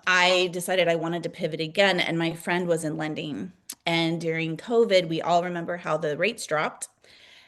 I decided I wanted to pivot again, and my friend was in lending. And during COVID, we all remember how the rates dropped.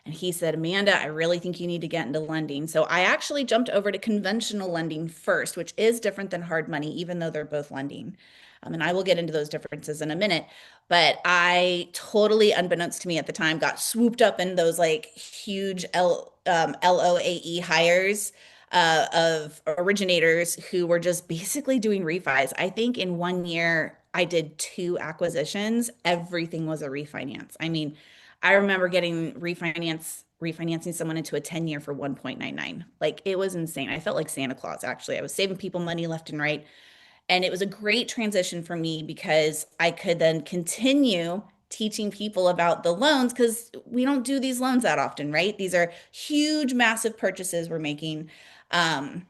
And he said, Amanda, I really think you need to get into lending. So I actually jumped over to conventional lending first, which is different than hard money, even though they're both lending. And I will get into those differences in a minute. But I totally, unbeknownst to me at the time, got swooped up in those like huge LOAE hires of originators who were just basically doing refis. I think in 1 year, I did two acquisitions. Everything was a refinance. I mean, I remember getting refinancing someone into a 10-year for 1.99. Like it was insane. I felt like Santa Claus, actually. I was saving people money left and right. And it was a great transition for me because I could then continue teaching people about the loans because we don't do these loans that often, right? These are huge, massive purchases we're making. Um,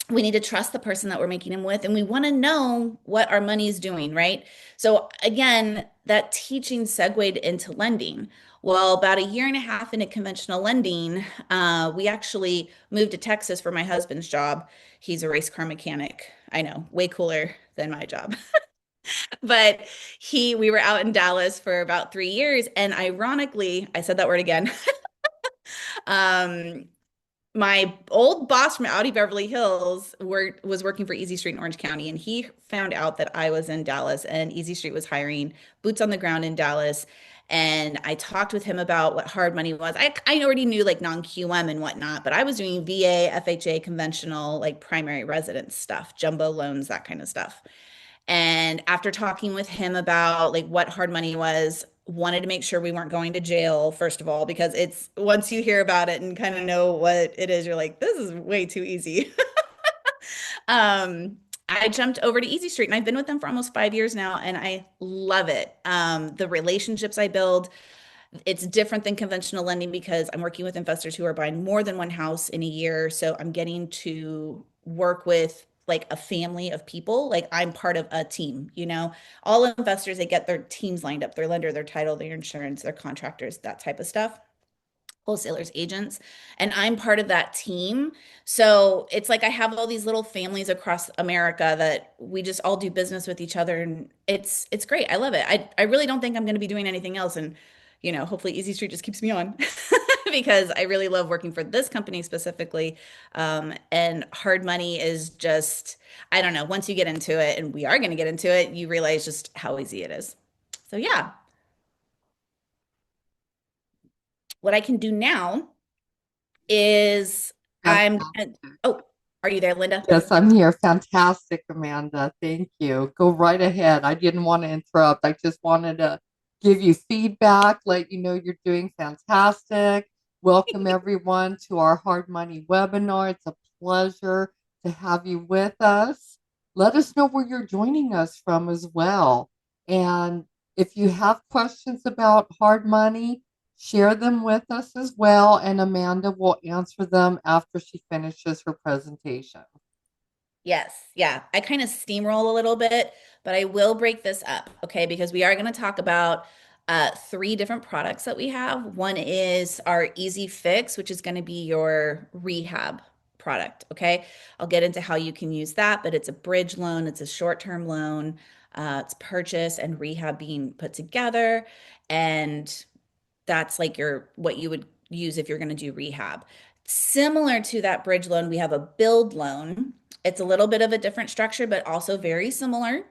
we need to trust the person that we're making them with, and we want to know what our money is doing, right? So again, that teaching segued into lending. Well, about a year and a half into conventional lending, we actually moved to Texas for my husband's job. He's a race car mechanic. I know, way cooler than my job. But we were out in Dallas for about 3 years, and ironically, I said that word again. Um, my old boss from Audi Beverly Hills was working for Easy Street in Orange County, and he found out that I was in Dallas and Easy Street was hiring boots on the ground in Dallas. And I talked with him about what hard money was. I already knew like non-QM and whatnot, but I was doing VA, FHA, conventional, like primary residence stuff, jumbo loans, that kind of stuff. And after talking with him about like what hard money was, wanted to make sure we weren't going to jail, first of all, because it's once you hear about it and kind of know what it is, you're like, this is way too easy. Um, I jumped over to Easy Street and I've been with them for almost 5 years now and I love it. The relationships I build, it's different than conventional lending because I'm working with investors who are buying more than one house in a year. So I'm getting to work with like a family of people. Like I'm part of a team, all investors, they get their teams lined up, their lender, their title, their insurance, their contractors, that type of stuff, wholesalers, agents, and I'm part of that team. So it's like I have all these little families across America that we just all do business with each other, and it's great. I love it. I really don't think I'm going to be doing anything else, and hopefully Easy Street just keeps me on because I really love working for this company specifically. And hard money is just, I don't know, once you get into it, and we are going to get into it, you realize just how easy it is. So yeah, what I can do now is Fantastic. oh, are you there, Linda? Yes, I'm here. Fantastic, Amanda. Thank you. Go right ahead. I didn't want to interrupt. I just wanted to give you feedback, let you know you're doing fantastic. Welcome, everyone, to our Hard Money webinar. It's a pleasure to have you with us. Let us know where you're joining us from as well. And if you have questions about hard money, share them with us as well, and Amanda will answer them after she finishes her presentation. Yes, yeah. I kind of steamroll a little bit, but I will break this up, okay? Because we are going to talk about three different products that we have. One is our Easy Fix, which is going to be your rehab product, okay? I'll get into how you can use that, but it's a bridge loan, it's a short-term loan, it's purchase and rehab being put together, and that's like your what you would use if you're going to do rehab. Similar to that bridge loan, we have a build loan. It's a little bit of a different structure, but also very similar.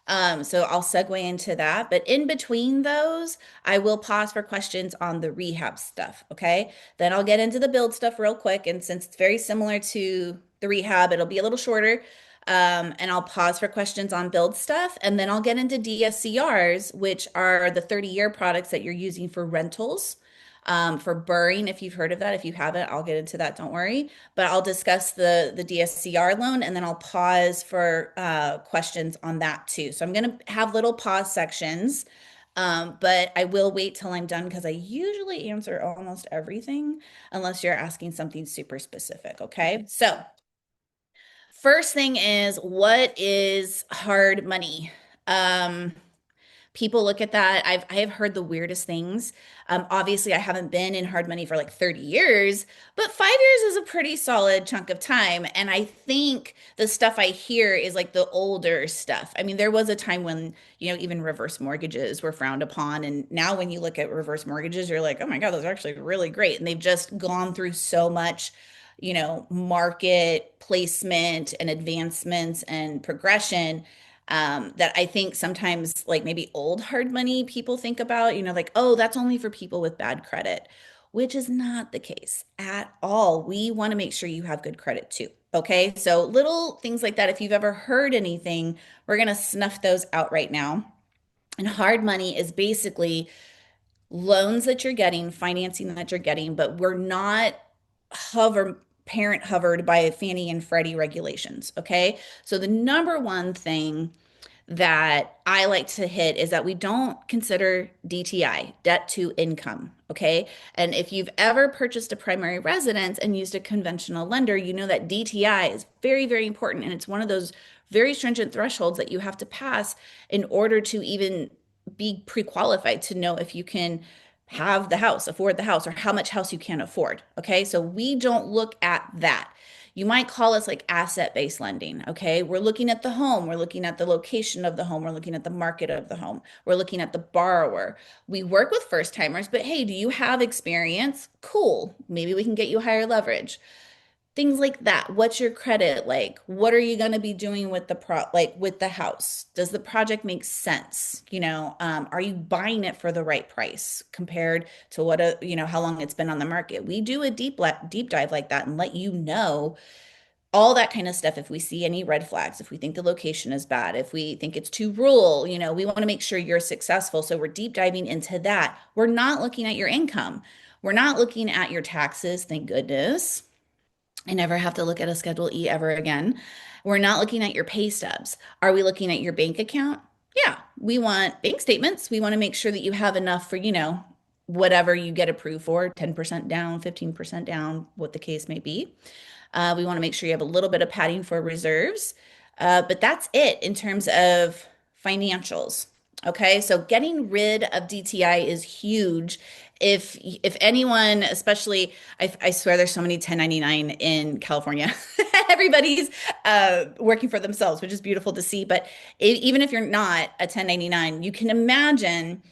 So I'll segue into that. But in between those, I will pause for questions on the rehab stuff. Okay. Then I'll get into the build stuff real quick. And since it's very similar to the rehab, it'll be a little shorter. And I'll pause for questions on build stuff. And then I'll get into DSCRs, which are the 30-year products that you're using for rentals. For burring, if you've heard of that. If you haven't, I'll get into that. Don't worry. But I'll discuss the DSCR loan and then I'll pause for questions on that too. So I'm going to have little pause sections, but I will wait till I'm done because I usually answer almost everything unless you're asking something super specific. Okay. So first thing is, what is hard money? Um, People look at that. I have heard the weirdest things. Obviously, I haven't been in hard money for like 30 years, but 5 years is a pretty solid chunk of time. And I think the stuff I hear is like the older stuff. I mean, there was a time when, even reverse mortgages were frowned upon. And now when you look at reverse mortgages, you're like, oh my God, those are actually really great. And they've just gone through so much, market placement and advancements and progression, that I think sometimes, like maybe old hard money people think about, like, oh, that's only for people with bad credit, which is not the case at all. We want to make sure you have good credit too. Okay. So little things like that. If you've ever heard anything, we're going to snuff those out right now. And hard money is basically loans that you're getting, financing that you're getting, but we're not hover parent hovered by Fannie and Freddie regulations. Okay. So the number one thing that I like to hit is that we don't consider DTI, debt to income. Okay. And if you've ever purchased a primary residence and used a conventional lender, you know that DTI is very, very important. And it's one of those very stringent thresholds that you have to pass in order to even be pre-qualified to know if you can have the house, afford the house, or how much house you can afford. Okay. So we don't look at that. You might call us like asset-based lending. Okay. We're looking at the home. We're looking at the location of the home. We're looking at the market of the home. We're looking at the borrower. We work with first timers, but hey, do you have experience? Cool. Maybe we can get you higher leverage. Things like that. What's your credit like? What are you going to be doing with with the house? Does the project make sense? Are you buying it for the right price compared to how long it's been on the market? We do a deep dive like that and let you know all that kind of stuff. If we see any red flags, if we think the location is bad, if we think it's too rural, we want to make sure you're successful. So we're deep diving into that. We're not looking at your income. We're not looking at your taxes, thank goodness. I never have to look at a Schedule E ever again. We're not looking at your pay stubs. Are we looking at your bank account? Yeah, we want bank statements. We want to make sure that you have enough for, whatever you get approved for, 10% down, 15% down, what the case may be. We want to make sure you have a little bit of padding for reserves. But that's it in terms of financials. Okay, so getting rid of DTI is huge. If anyone, especially, I swear there's so many 1099 in California. Everybody's working for themselves, which is beautiful to see. But even if you're not a 1099, you can imagine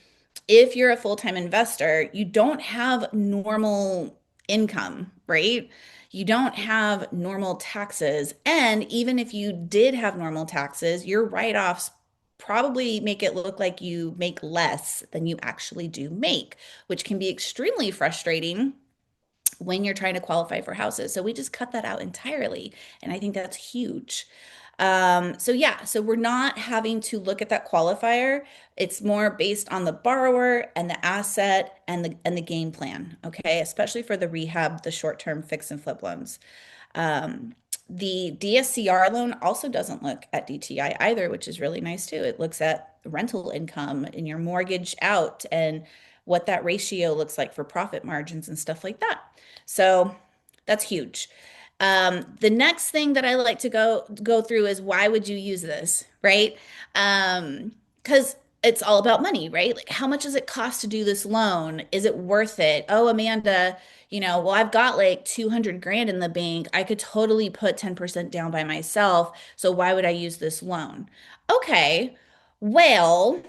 if you're a full-time investor, you don't have normal income, right? You don't have normal taxes. And even if you did have normal taxes, your write-offs probably make it look like you make less than you actually do make, which can be extremely frustrating when you're trying to qualify for houses. So we just cut that out entirely. And I think that's huge. So yeah, so we're not having to look at that qualifier. It's more based on the borrower and the asset and the game plan. Okay, especially for the rehab, the short-term fix and flip loans. Um, the DSCR loan also doesn't look at DTI either, which is really nice too. It looks at rental income and your mortgage out and what that ratio looks like for profit margins and stuff like that. So that's huge. The next thing that I like to go through is why would you use this, right? Because it's all about money, right? Like how much does it cost to do this loan? Is it worth it? Oh, Amanda, well, I've got like 200 grand in the bank. I could totally put 10% down by myself. So why would I use this loan? Okay, well,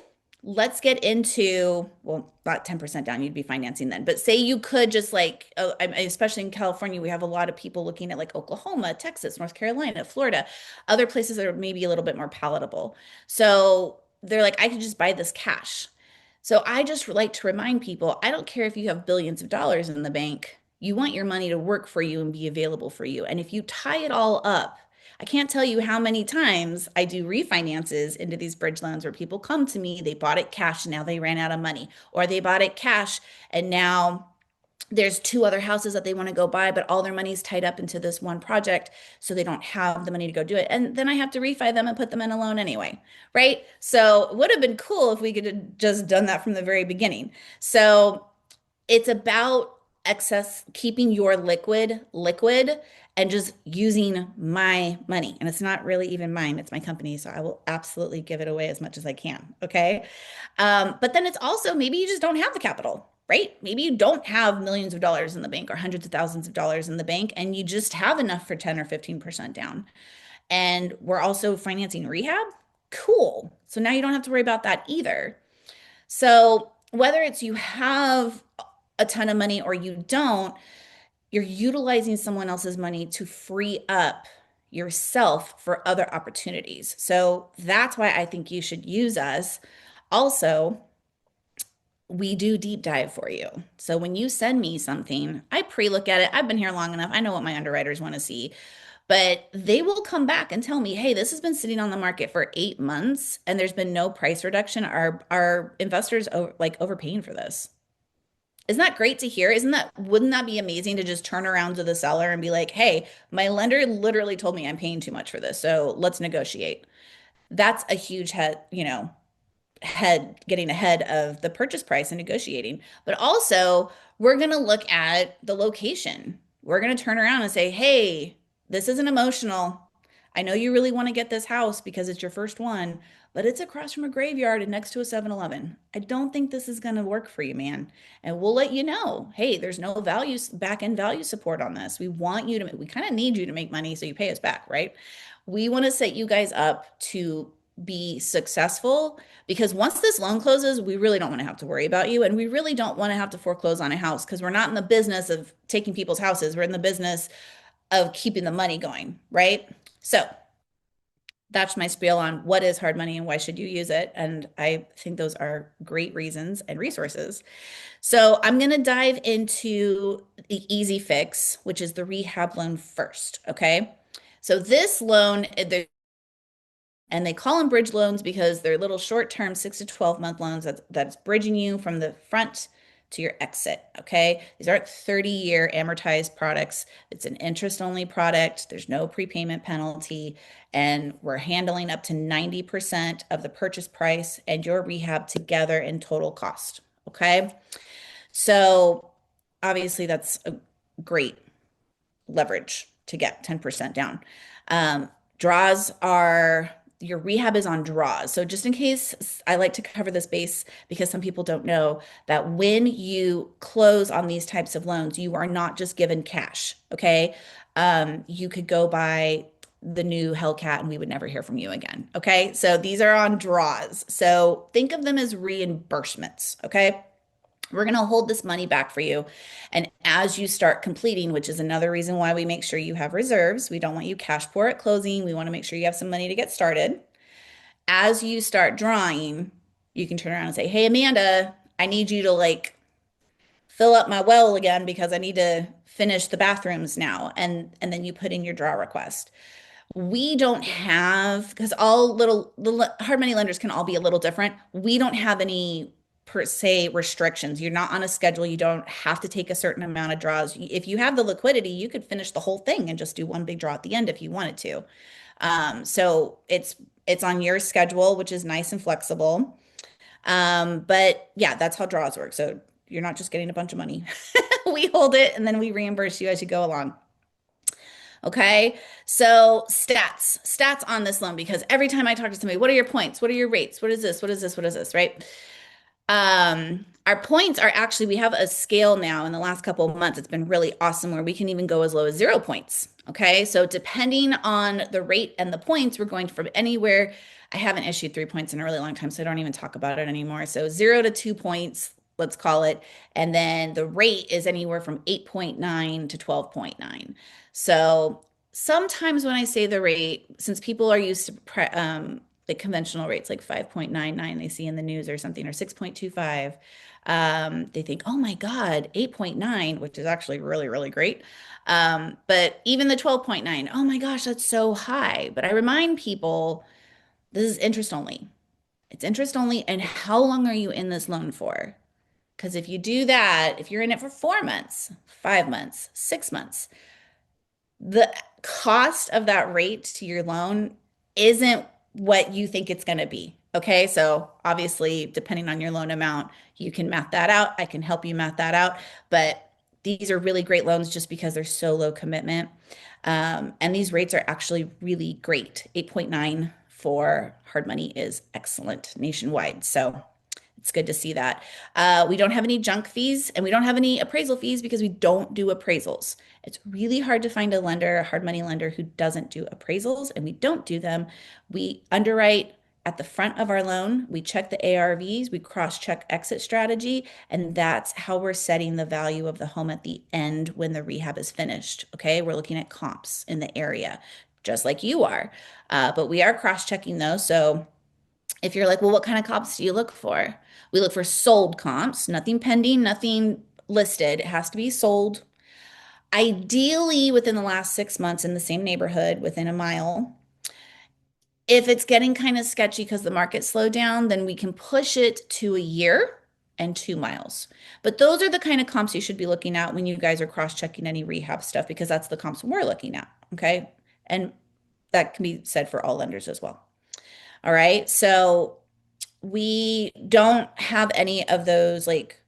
let's get into, well, not 10% down, you'd be financing then, but say you could just like, especially in California, we have a lot of people looking at like Oklahoma, Texas, North Carolina, Florida, other places that are maybe a little bit more palatable. So they're like, I could just buy this cash. So I just like to remind people, I don't care if you have billions of dollars in the bank, you want your money to work for you and be available for you. And if you tie it all up, I can't tell you how many times I do refinances into these bridge loans where people come to me, they bought it cash, now they ran out of money, or they bought it cash and now there's two other houses that they want to go buy, but all their money's tied up into this one project, so they don't have the money to go do it. And then I have to refi them and put them in a loan anyway, right? So it would have been cool if we could have just done that from the very beginning. So it's about excess, keeping your liquid and just using my money. And it's not really even mine, it's my company. So I will absolutely give it away as much as I can. Okay. But then it's also maybe you just don't have the capital, right? Maybe you don't have millions of dollars in the bank or hundreds of thousands of dollars in the bank, and you just have enough for 10 or 15% down. And we're also financing rehab. Cool. So now you don't have to worry about that either. So whether it's you have a ton of money or you don't, you're utilizing someone else's money to free up yourself for other opportunities. So that's why I think you should use us. Also, we do deep dive for you. So when you send me something, I pre-look at it. I've been here long enough. I know what my underwriters want to see, but they will come back and tell me, "Hey, this has been sitting on the market for 8 months and there's been no price reduction. Our investors like overpaying for this." Isn't that great to hear? Wouldn't that be amazing to just turn around to the seller and be like, "Hey, my lender literally told me I'm paying too much for this, so let's negotiate." That's a huge getting ahead of the purchase price and negotiating. But also, we're going to look at the location. We're going to turn around and say, "Hey, this isn't emotional. I know you really want to get this house because it's your first one, but it's across from a graveyard and next to a 7-Eleven. I don't think this is going to work for you, man." And we'll let you know, "Hey, there's no back end value support on this. We kind of need you to make money so you pay us back, right? We want to set you guys up to be successful because once this loan closes, we really don't want to have to worry about you. And we really don't want to have to foreclose on a house because we're not in the business of taking people's houses. We're in the business of keeping the money going, right? So that's my spiel on what is hard money and why should you use it. And I think those are great reasons and resources. So I'm going to dive into the easy fix, which is the rehab loan first. Okay. So this loan, and they call them bridge loans because they're little short-term 6 to 12 month loans that's bridging you from the front to your exit. Okay. These aren't 30-year amortized products. It's an interest-only product. There's no prepayment penalty. And we're handling up to 90% of the purchase price and your rehab together in total cost. Okay. So obviously that's a great leverage to get 10% down. Draws are your rehab is on draws. So just in case, I like to cover this base because some people don't know that when you close on these types of loans, you are not just given cash. Okay. You could go buy the new Hellcat and we would never hear from you again. Okay. So these are on draws. So think of them as reimbursements. Okay. We're going to hold this money back for you. And as you start completing, which is another reason why we make sure you have reserves, we don't want you cash poor at closing. We want to make sure you have some money to get started. As you start drawing, you can turn around and say, "Hey, Amanda, I need you to like fill up my well again because I need to finish the bathrooms now." And then you put in your draw request. We don't have, because all the hard money lenders can all be a little different. We don't have any per se restrictions. You're not on a schedule. You don't have to take a certain amount of draws. If you have the liquidity, you could finish the whole thing and just do one big draw at the end if you wanted to. So it's on your schedule, which is nice and flexible. But yeah, that's how draws work. So you're not just getting a bunch of money. We hold it and then we reimburse you as you go along. Okay. So stats on this loan, because every time I talk to somebody, "What are your points? What are your rates? What is this? What is this? What is this?" Right? Our points are actually, we have a scale now in the last couple of months. It's been really awesome where we can even go as low as 0 points. Okay. So depending on the rate and the points, we're going from anywhere. I haven't issued 3 points in a really long time, so I don't even talk about it anymore. So 0 to 2 points, let's call it. And then the rate is anywhere from 8.9 to 12.9. So sometimes when I say the rate, since people are used to the conventional rates like 5.99 they see in the news or something, or 6.25, they think, "Oh my God, 8.9," which is actually really, really great. But even the 12.9, "Oh my gosh, that's so high." But I remind people this is interest only. It's interest only. And how long are you in this loan for? Because if you do that, if you're in it for 4 months, 5 months, 6 months, the cost of that rate to your loan isn't what you think it's going to be. Okay. So obviously, depending on your loan amount, you can math that out. I can help you math that out. But these are really great loans just because they're so low commitment. And these rates are actually really great. 8.9 for hard money is excellent nationwide. So it's good to see that. We don't have any junk fees and we don't have any appraisal fees because we don't do appraisals. It's really hard to find a lender, a hard money lender, who doesn't do appraisals, and we don't do them. We underwrite at the front of our loan. We check the ARVs, we cross-check exit strategy, and that's how we're setting the value of the home at the end when the rehab is finished. Okay, we're looking at comps in the area, just like you are. But we are cross-checking those. So if you're like, well, what kind of comps do you look for? We look for sold comps, nothing pending, nothing listed. It has to be sold. Ideally, within the last 6 months in the same neighborhood, within a mile. If it's getting kind of sketchy because the market slowed down, then we can push it to a year and 2 miles. But those are the kind of comps you should be looking at when you guys are cross-checking any rehab stuff, because that's the comps we're looking at. Okay. And that can be said for all lenders as well. All right. So we don't have any of those like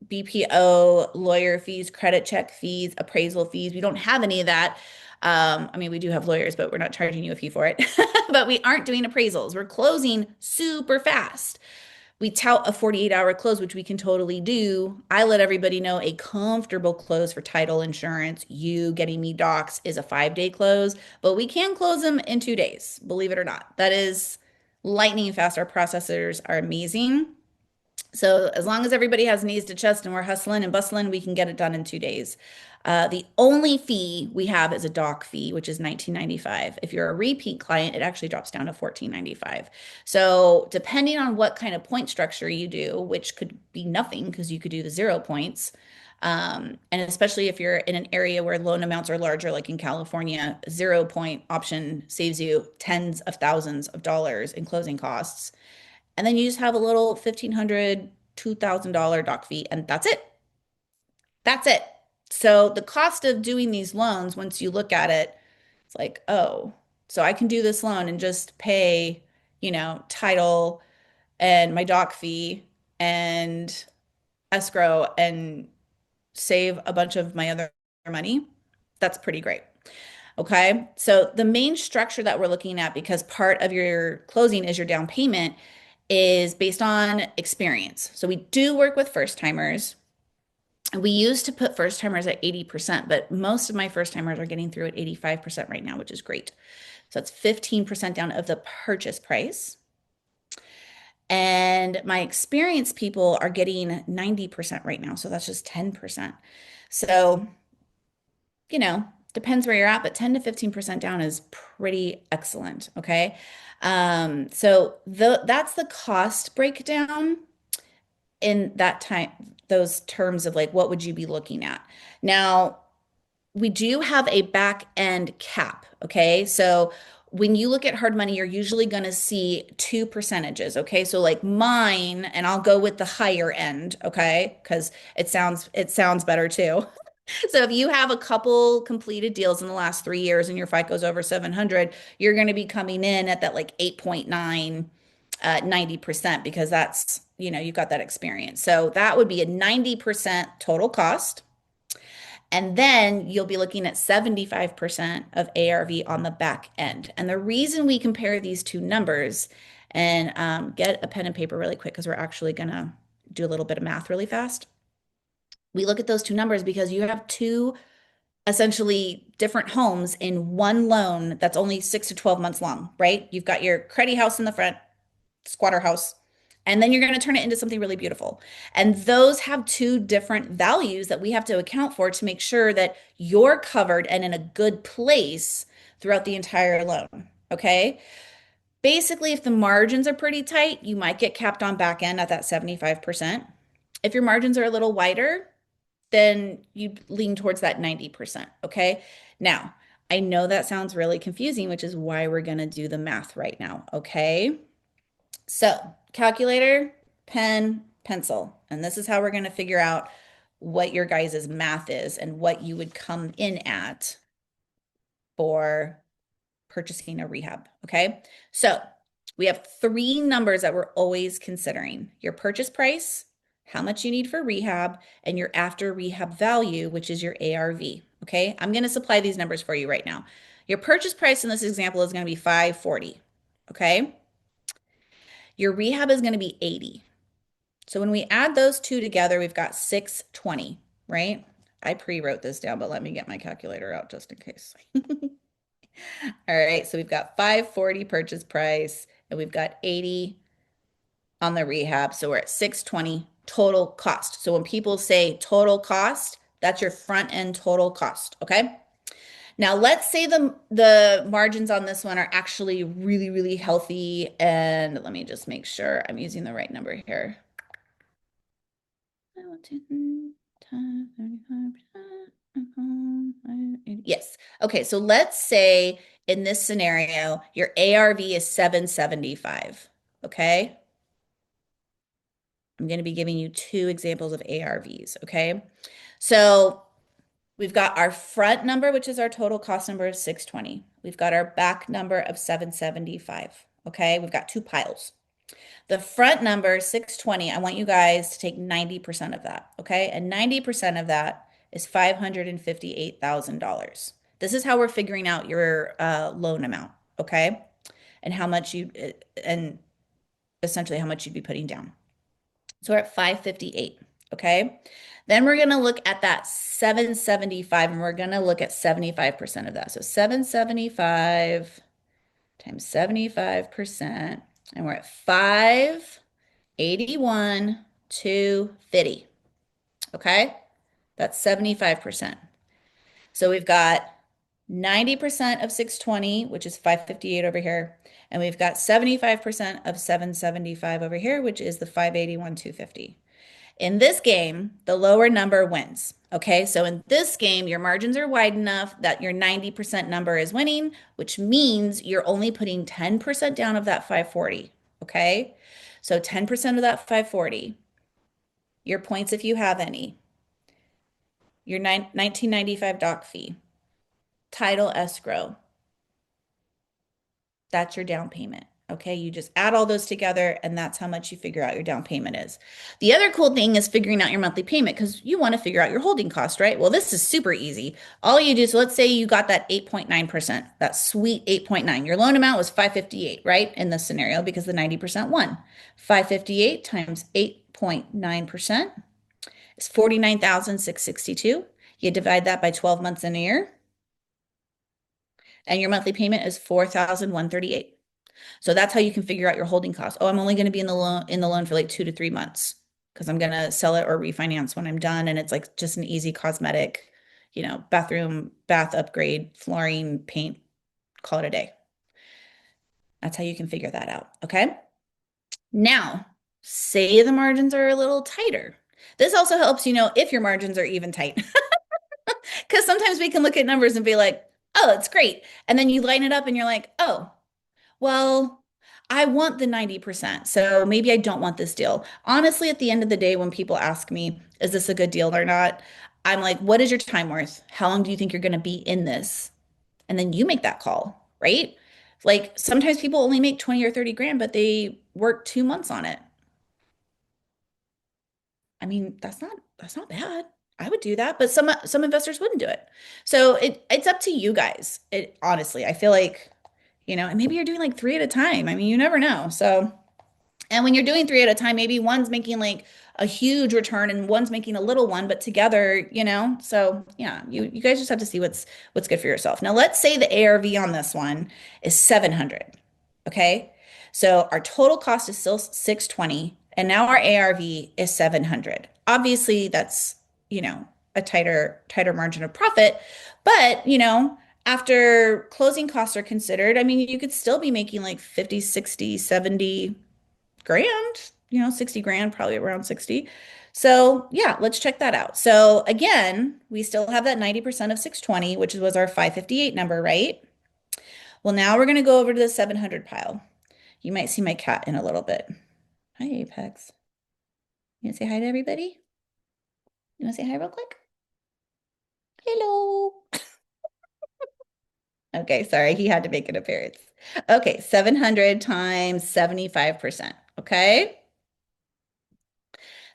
BPO, lawyer fees, credit check fees, appraisal fees. We don't have any of that. I mean, we do have lawyers, but we're not charging you a fee for it. But we aren't doing appraisals. We're closing super fast. We tout a 48-hour close, which we can totally do. I let everybody know a comfortable close for title insurance, you getting me docs, is a 5-day close, but we can close them in 2 days, believe it or not. That is lightning fast. Our processors are amazing. So as long as everybody has knees to chest and we're hustling and bustling, we can get it done in 2 days. The only fee we have is a doc fee, which is $19.95. If you're a repeat client, it actually drops down to $14.95. So depending on what kind of point structure you do, which could be nothing because you could do the 0 points. And especially if you're in an area where loan amounts are larger, like in California, 0 point option saves you tens of thousands of dollars in closing costs. And then you just have a little $1,500, $2,000 doc fee, and that's it. That's it. So the cost of doing these loans, once you look at it, it's like, oh, so I can do this loan and just pay, title and my doc fee and escrow and save a bunch of my other money. That's pretty great. Okay. So the main structure that we're looking at, because part of your closing is your down payment, is based on experience. So we do work with first timers. We used to put first timers at 80%, but most of my first timers are getting through at 85% right now, which is great. So that's 15% down of the purchase price. And my experienced people are getting 90% right now. So that's just 10%. So, depends where you're at, but 10 to 15% down is pretty excellent. Okay. So that's the cost breakdown in that time, those terms of like, what would you be looking at? Now, we do have a back end cap. Okay. So when you look at hard money, you're usually going to see two percentages. Okay. So like mine, and I'll go with the higher end. Okay. Because it sounds better too. So if you have a couple completed deals in the last 3 years and your FICO's over 700, you're going to be coming in at that like 8.9, 90%, because that's, you've got that experience. So that would be a 90% total cost. And then you'll be looking at 75% of ARV on the back end. And the reason we compare these two numbers, and get a pen and paper really quick because we're actually going to do a little bit of math really fast. We look at those two numbers because you have two essentially different homes in one loan that's only 6 to 12 months long, right? You've got your cruddy house in the front, squatter house, and then you're going to turn it into something really beautiful. And those have two different values that we have to account for to make sure that you're covered and in a good place throughout the entire loan. Okay. Basically, if the margins are pretty tight, you might get capped on back end at that 75%. If your margins are a little wider, then you lean towards that 90%. Okay. Now, I know that sounds really confusing, which is why we're going to do the math right now. Okay. So, calculator, pen, pencil. And this is how we're going to figure out what your guys' math is and what you would come in at for purchasing a rehab. Okay. So, we have three numbers that we're always considering: your purchase price, how much you need for rehab, and your after rehab value, which is your ARV. Okay, I'm going to supply these numbers for you right now. Your purchase price in this example is going to be 540. Okay, your rehab is going to be 80. So when we add those two together, we've got 620, right? I pre-wrote this down, but let me get my calculator out just in case. All right, so we've got 540 purchase price and we've got 80 on the rehab. So we're at 620 total cost. So when people say total cost, that's your front end total cost, okay? Now let's say the margins on this one are actually really, really healthy. And let me just make sure I'm using the right number here. Yes. Okay, so let's say in this scenario, your ARV is 775. Okay. I'm going to be giving you two examples of ARVs. Okay. So we've got our front number, which is our total cost number of 620. We've got our back number of 775. Okay. We've got two piles. The front number, 620, I want you guys to take 90% of that, okay? And 90% of that is $558,000. This is how we're figuring out your loan amount, okay? And how much and essentially how much you'd be putting down. So we're at 558, okay? Then we're gonna look at that 775 and we're gonna look at 75% of that. So 775 times 75%, and we're at 581, 250. Okay, that's 75%. So we've got 90% of 620, which is 558 over here, and we've got 75% of 775 over here, which is the 581, 250. In this game, the lower number wins. Okay, so in this game, your margins are wide enough that your 90% number is winning, which means you're only putting 10% down of that 540. Okay, so 10% of that 540, your points if you have any, your 1995 doc fee, title escrow, that's your down payment. Okay, you just add all those together, and that's how much you figure out your down payment is. The other cool thing is figuring out your monthly payment because you want to figure out your holding cost, right? Well, this is super easy. All you do, so let's say you got that 8.9%, that sweet 8.9. Your loan amount was 558, right? In this scenario, because the 90% won. 558 times 8.9% is 49,662. You divide that by 12 months in a year, and your monthly payment is 4,138. So that's how you can figure out your holding costs. Oh, I'm only going to be in the loan for like 2 to 3 months because I'm going to sell it or refinance when I'm done. And it's like just an easy cosmetic, bath upgrade, flooring, paint, call it a day. That's how you can figure that out. Okay. Now, say the margins are a little tighter. This also helps you know if your margins are even tight. Because sometimes we can look at numbers and be like, oh, it's great. And then you line it up and you're like, oh, well, I want the 90%, so maybe I don't want this deal. Honestly, at the end of the day, when people ask me, is this a good deal or not? I'm like, what is your time worth? How long do you think you're going to be in this? And then you make that call, right? Like sometimes people only make 20 or 30 grand, but they work 2 months on it. I mean, that's not bad. I would do that, but some investors wouldn't do it. So it's up to you guys. It honestly, I feel like, and maybe you're doing like three at a time. I mean, you never know. So, and when you're doing three at a time, maybe one's making like a huge return and one's making a little one, but together, So yeah, you guys just have to see what's good for yourself. Now, let's say the ARV on this one is 700. Okay. So our total cost is still 620, and now our ARV is 700. Obviously, that's, a tighter margin of profit, but after closing costs are considered, I mean, you could still be making like 50, 60, 70 grand, 60 grand, probably around 60. So yeah, let's check that out. So again, we still have that 90% of 620, which was our 558 number, right? Well, now we're going to go over to the 700 pile. You might see my cat in a little bit. Hi, Apex. You want to say hi to everybody? You want to say hi real quick? Hello. Okay, sorry, he had to make an appearance. Okay, 700 times 75%. Okay,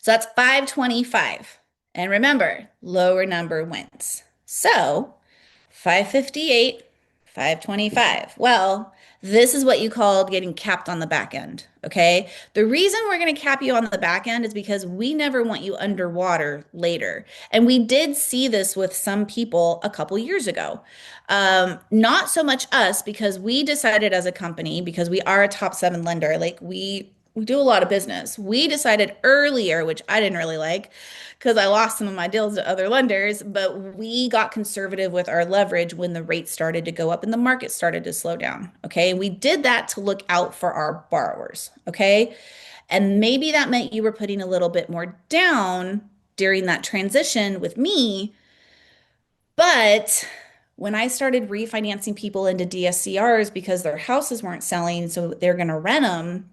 so that's 525. And remember, lower number wins. So 558, 525. Well, this is what you called getting capped on the back end. Okay. The reason we're going to cap you on the back end is because we never want you underwater later. And we did see this with some people a couple years ago. Not so much us because we decided as a company, because we are a top seven lender, like we do a lot of business. We decided earlier, which I didn't really like because I lost some of my deals to other lenders, but we got conservative with our leverage when the rates started to go up and the market started to slow down. Okay. And we did that to look out for our borrowers. Okay. And maybe that meant you were putting a little bit more down during that transition with me. But when I started refinancing people into DSCRs because their houses weren't selling, so they're going to rent them,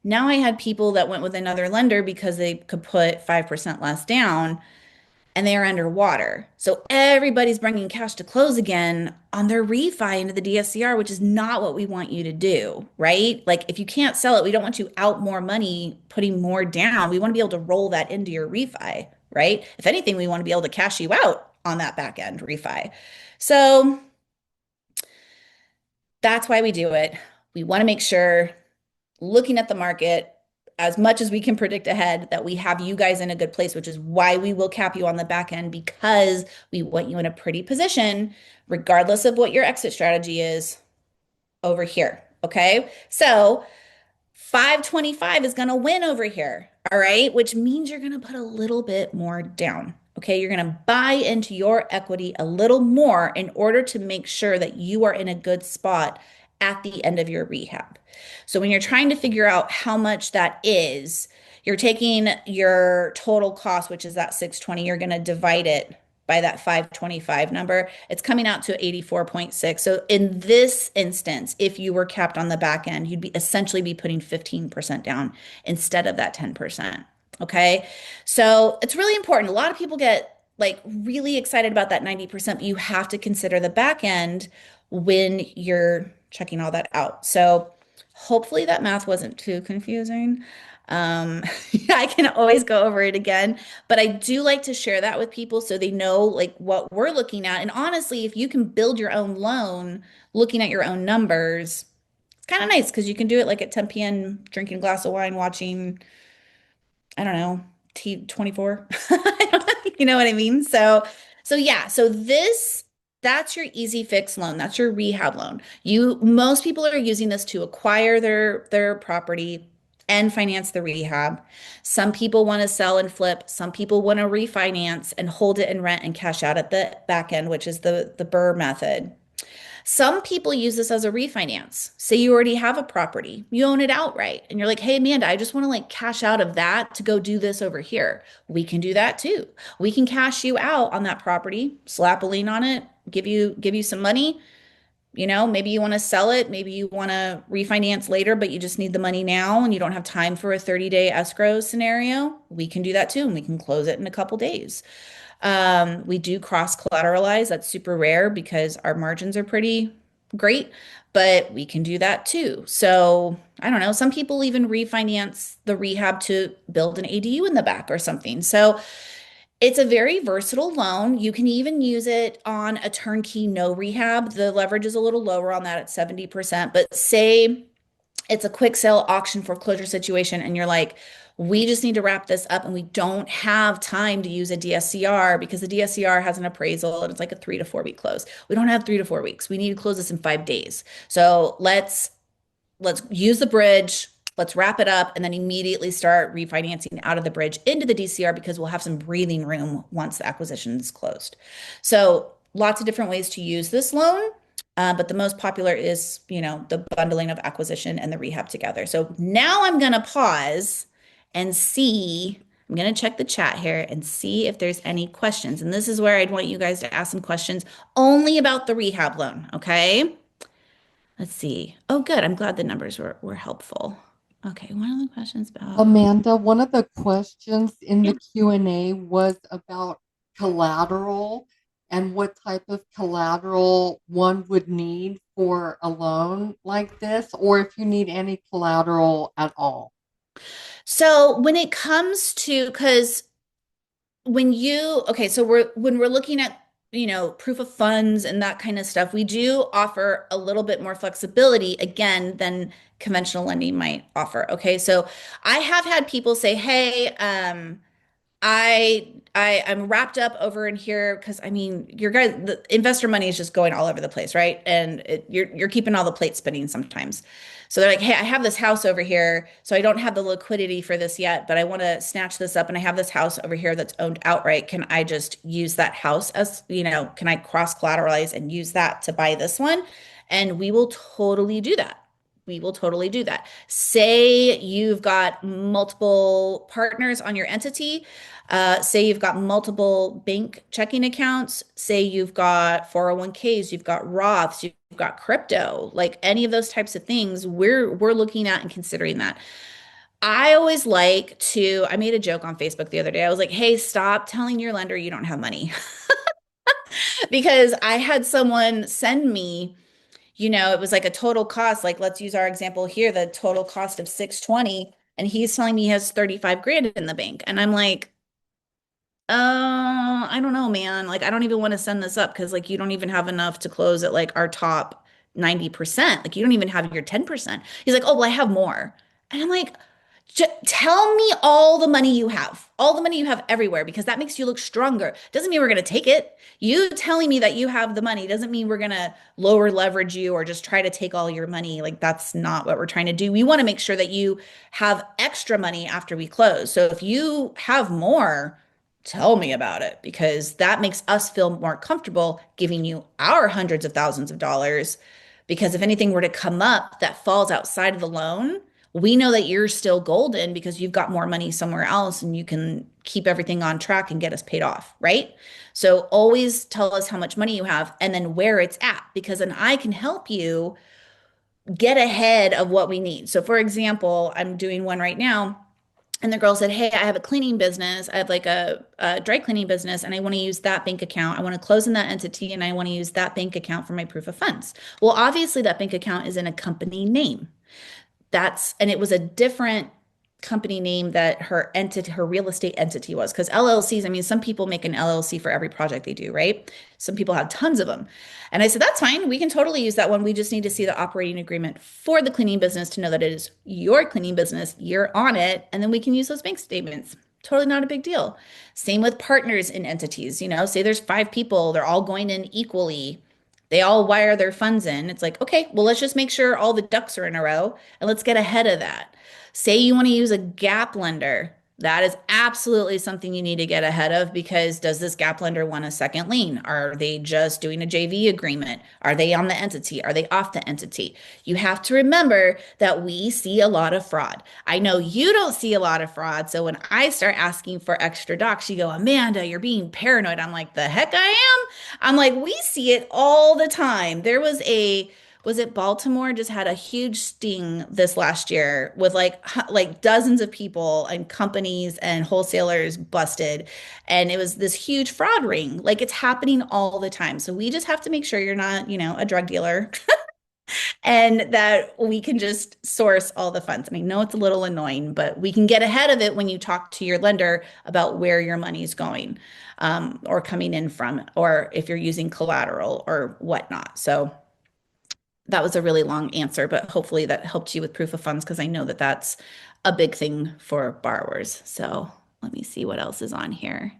now I had people that went with another lender because they could put 5% less down and they are underwater. So everybody's bringing cash to close again on their refi into the DSCR, which is not what we want you to do, right? Like if you can't sell it, we don't want you out more money, putting more down. We want to be able to roll that into your refi, right? If anything, we want to be able to cash you out on that back end refi. So that's why we do it. We want to make sure, looking at the market as much as we can predict ahead, that we have you guys in a good place, which is why we will cap you on the back end because we want you in a pretty position, regardless of what your exit strategy is over here. Okay. So 525 is going to win over here. All right. Which means you're going to put a little bit more down. Okay. You're going to buy into your equity a little more in order to make sure that you are in a good spot at the end of your rehab. So when you're trying to figure out how much that is, you're taking your total cost, which is that 620, you're going to divide it by that 525 number. It's coming out to 84.6. So in this instance, if you were capped on the back end, you'd be essentially be putting 15% down instead of that 10%. Okay. So it's really important. A lot of people get like really excited about that 90%, but you have to consider the back end when you're checking all that out. So hopefully that math wasn't too confusing. Um, I can always go over it again, but I do like to share that with people so they know like what we're looking at. And honestly, if you can build your own loan looking at your own numbers, it's kind of nice because you can do it like at 10 p.m. drinking a glass of wine, watching, I don't know, T24. You know what I mean? So yeah, so that's your easy fix loan. That's your rehab loan. Most people are using this to acquire their property and finance the rehab. Some people want to sell and flip. Some people want to refinance and hold it and rent and cash out at the back end, which is the Burr method. Some people use this as a refinance. Say you already have a property, you own it outright, and you're like, hey, Amanda, I just want to like cash out of that to go do this over here. We can do that too. We can cash you out on that property, slap a lien on it, give you some money. You know, maybe you want to sell it, maybe you want to refinance later, but you just need the money now and you don't have time for a 30-day escrow scenario. We can do that too, and we can close it in a couple days. We do cross collateralize. That's super rare because our margins are pretty great, but we can do that too. So I don't know. Some people even refinance the rehab to build an ADU in the back or something. So it's a very versatile loan. You can even use it on a turnkey no rehab. The leverage is a little lower on that at 70%, but say it's a quick sale auction foreclosure situation and you're like, we just need to wrap this up and we don't have time to use a DSCR because the DSCR has an appraisal and it's like a 3 to 4 week close. We don't have 3 to 4 weeks. We need to close this in 5 days. So let's use the bridge. Let's wrap it up and then immediately start refinancing out of the bridge into the DCR because we'll have some breathing room once the acquisition is closed. So lots of different ways to use this loan. But the most popular is, the bundling of acquisition and the rehab together. So now I'm going to pause and see. I'm going to check the chat here and see if there's any questions. And this is where I'd want you guys to ask some questions only about the rehab loan. Okay. Let's see. Oh, good. I'm glad the numbers were helpful. Okay. One of the questions about, Amanda, one of the questions in yeah. the Q&A was about collateral and what type of collateral one would need for a loan like this, or if you need any collateral at all. So when it comes to, because okay, so when we're looking at proof of funds and that kind of stuff, we do offer a little bit more flexibility again than conventional lending might offer. Okay. So I have had people say, hey, I'm wrapped up over in here because I mean your guys the investor money is just going all over the place, right? And you're keeping all the plates spinning sometimes. So they're like, hey, I have this house over here, so I don't have the liquidity for this yet, but I want to snatch this up, and I have this house over here that's owned outright. Can I just use that house as, can I cross collateralize and use that to buy this one? And we will totally do that. We will totally do that. Say you've got multiple partners on your entity. Say you've got multiple bank checking accounts. Say you've got 401ks, you've got Roths, you've got crypto, like any of those types of things, we're looking at and considering that. I always like to, I made a joke on Facebook the other day. I was like, hey, stop telling your lender you don't have money. Because I had someone send me, it was like a total cost, like let's use our example here, the total cost of 620, and he's telling me he has 35 grand in the bank. And I'm like, I don't know, man. Like, I don't even want to send this up because, like, you don't even have enough to close at like our top 90%. Like, you don't even have your 10%. He's like, oh, well, I have more. And I'm like, Tell me all the money you have, all the money you have everywhere, because that makes you look stronger. Doesn't mean we're going to take it. You telling me that you have the money doesn't mean we're going to lower leverage you or just try to take all your money. Like, that's not what we're trying to do. We want to make sure that you have extra money after we close. So if you have more, tell me about it, because that makes us feel more comfortable giving you our hundreds of thousands of dollars. Because if anything were to come up that falls outside of the loan, we know that you're still golden because you've got more money somewhere else and you can keep everything on track and get us paid off, right? So always tell us how much money you have and then where it's at, because then I can help you get ahead of what we need. So, for example, I'm doing one right now. And the girl said, hey, I have a cleaning business. I have like a dry cleaning business, and I want to use that bank account. I want to close in that entity, and I want to use that bank account for my proof of funds. Well, obviously, that bank account is in a company name. And it was a different company name that her real estate entity was. Because LLCs, I mean, some people make an LLC for every project they do, right? Some people have tons of them. And I said, that's fine. We can totally use that one. We just need to see the operating agreement for the cleaning business to know that it is your cleaning business. You're on it. And then we can use those bank statements. Totally not a big deal. Same with partners in entities. Say there's 5 people, they're all going in equally. They all wire their funds in. It's like, okay, well, let's just make sure all the ducks are in a row and let's get ahead of that. Say you want to use a gap lender. That is absolutely something you need to get ahead of, because does this gap lender want a second lien? Are they just doing a JV agreement? Are they on the entity? Are they off the entity? You have to remember that we see a lot of fraud. I know you don't see a lot of fraud. So when I start asking for extra docs, you go, Amanda, you're being paranoid. I'm like, the heck I am. I'm like, we see it all the time. Was it Baltimore just had a huge sting this last year with like dozens of people and companies and wholesalers busted, and it was this huge fraud ring. Like, it's happening all the time. So we just have to make sure you're not, a drug dealer and that we can just source all the funds. And I know it's a little annoying, but we can get ahead of it when you talk to your lender about where your money is going, or coming in from, or if you're using collateral or whatnot. So that was a really long answer, but hopefully that helped you with proof of funds, because I know that that's a big thing for borrowers. So let me see what else is on here.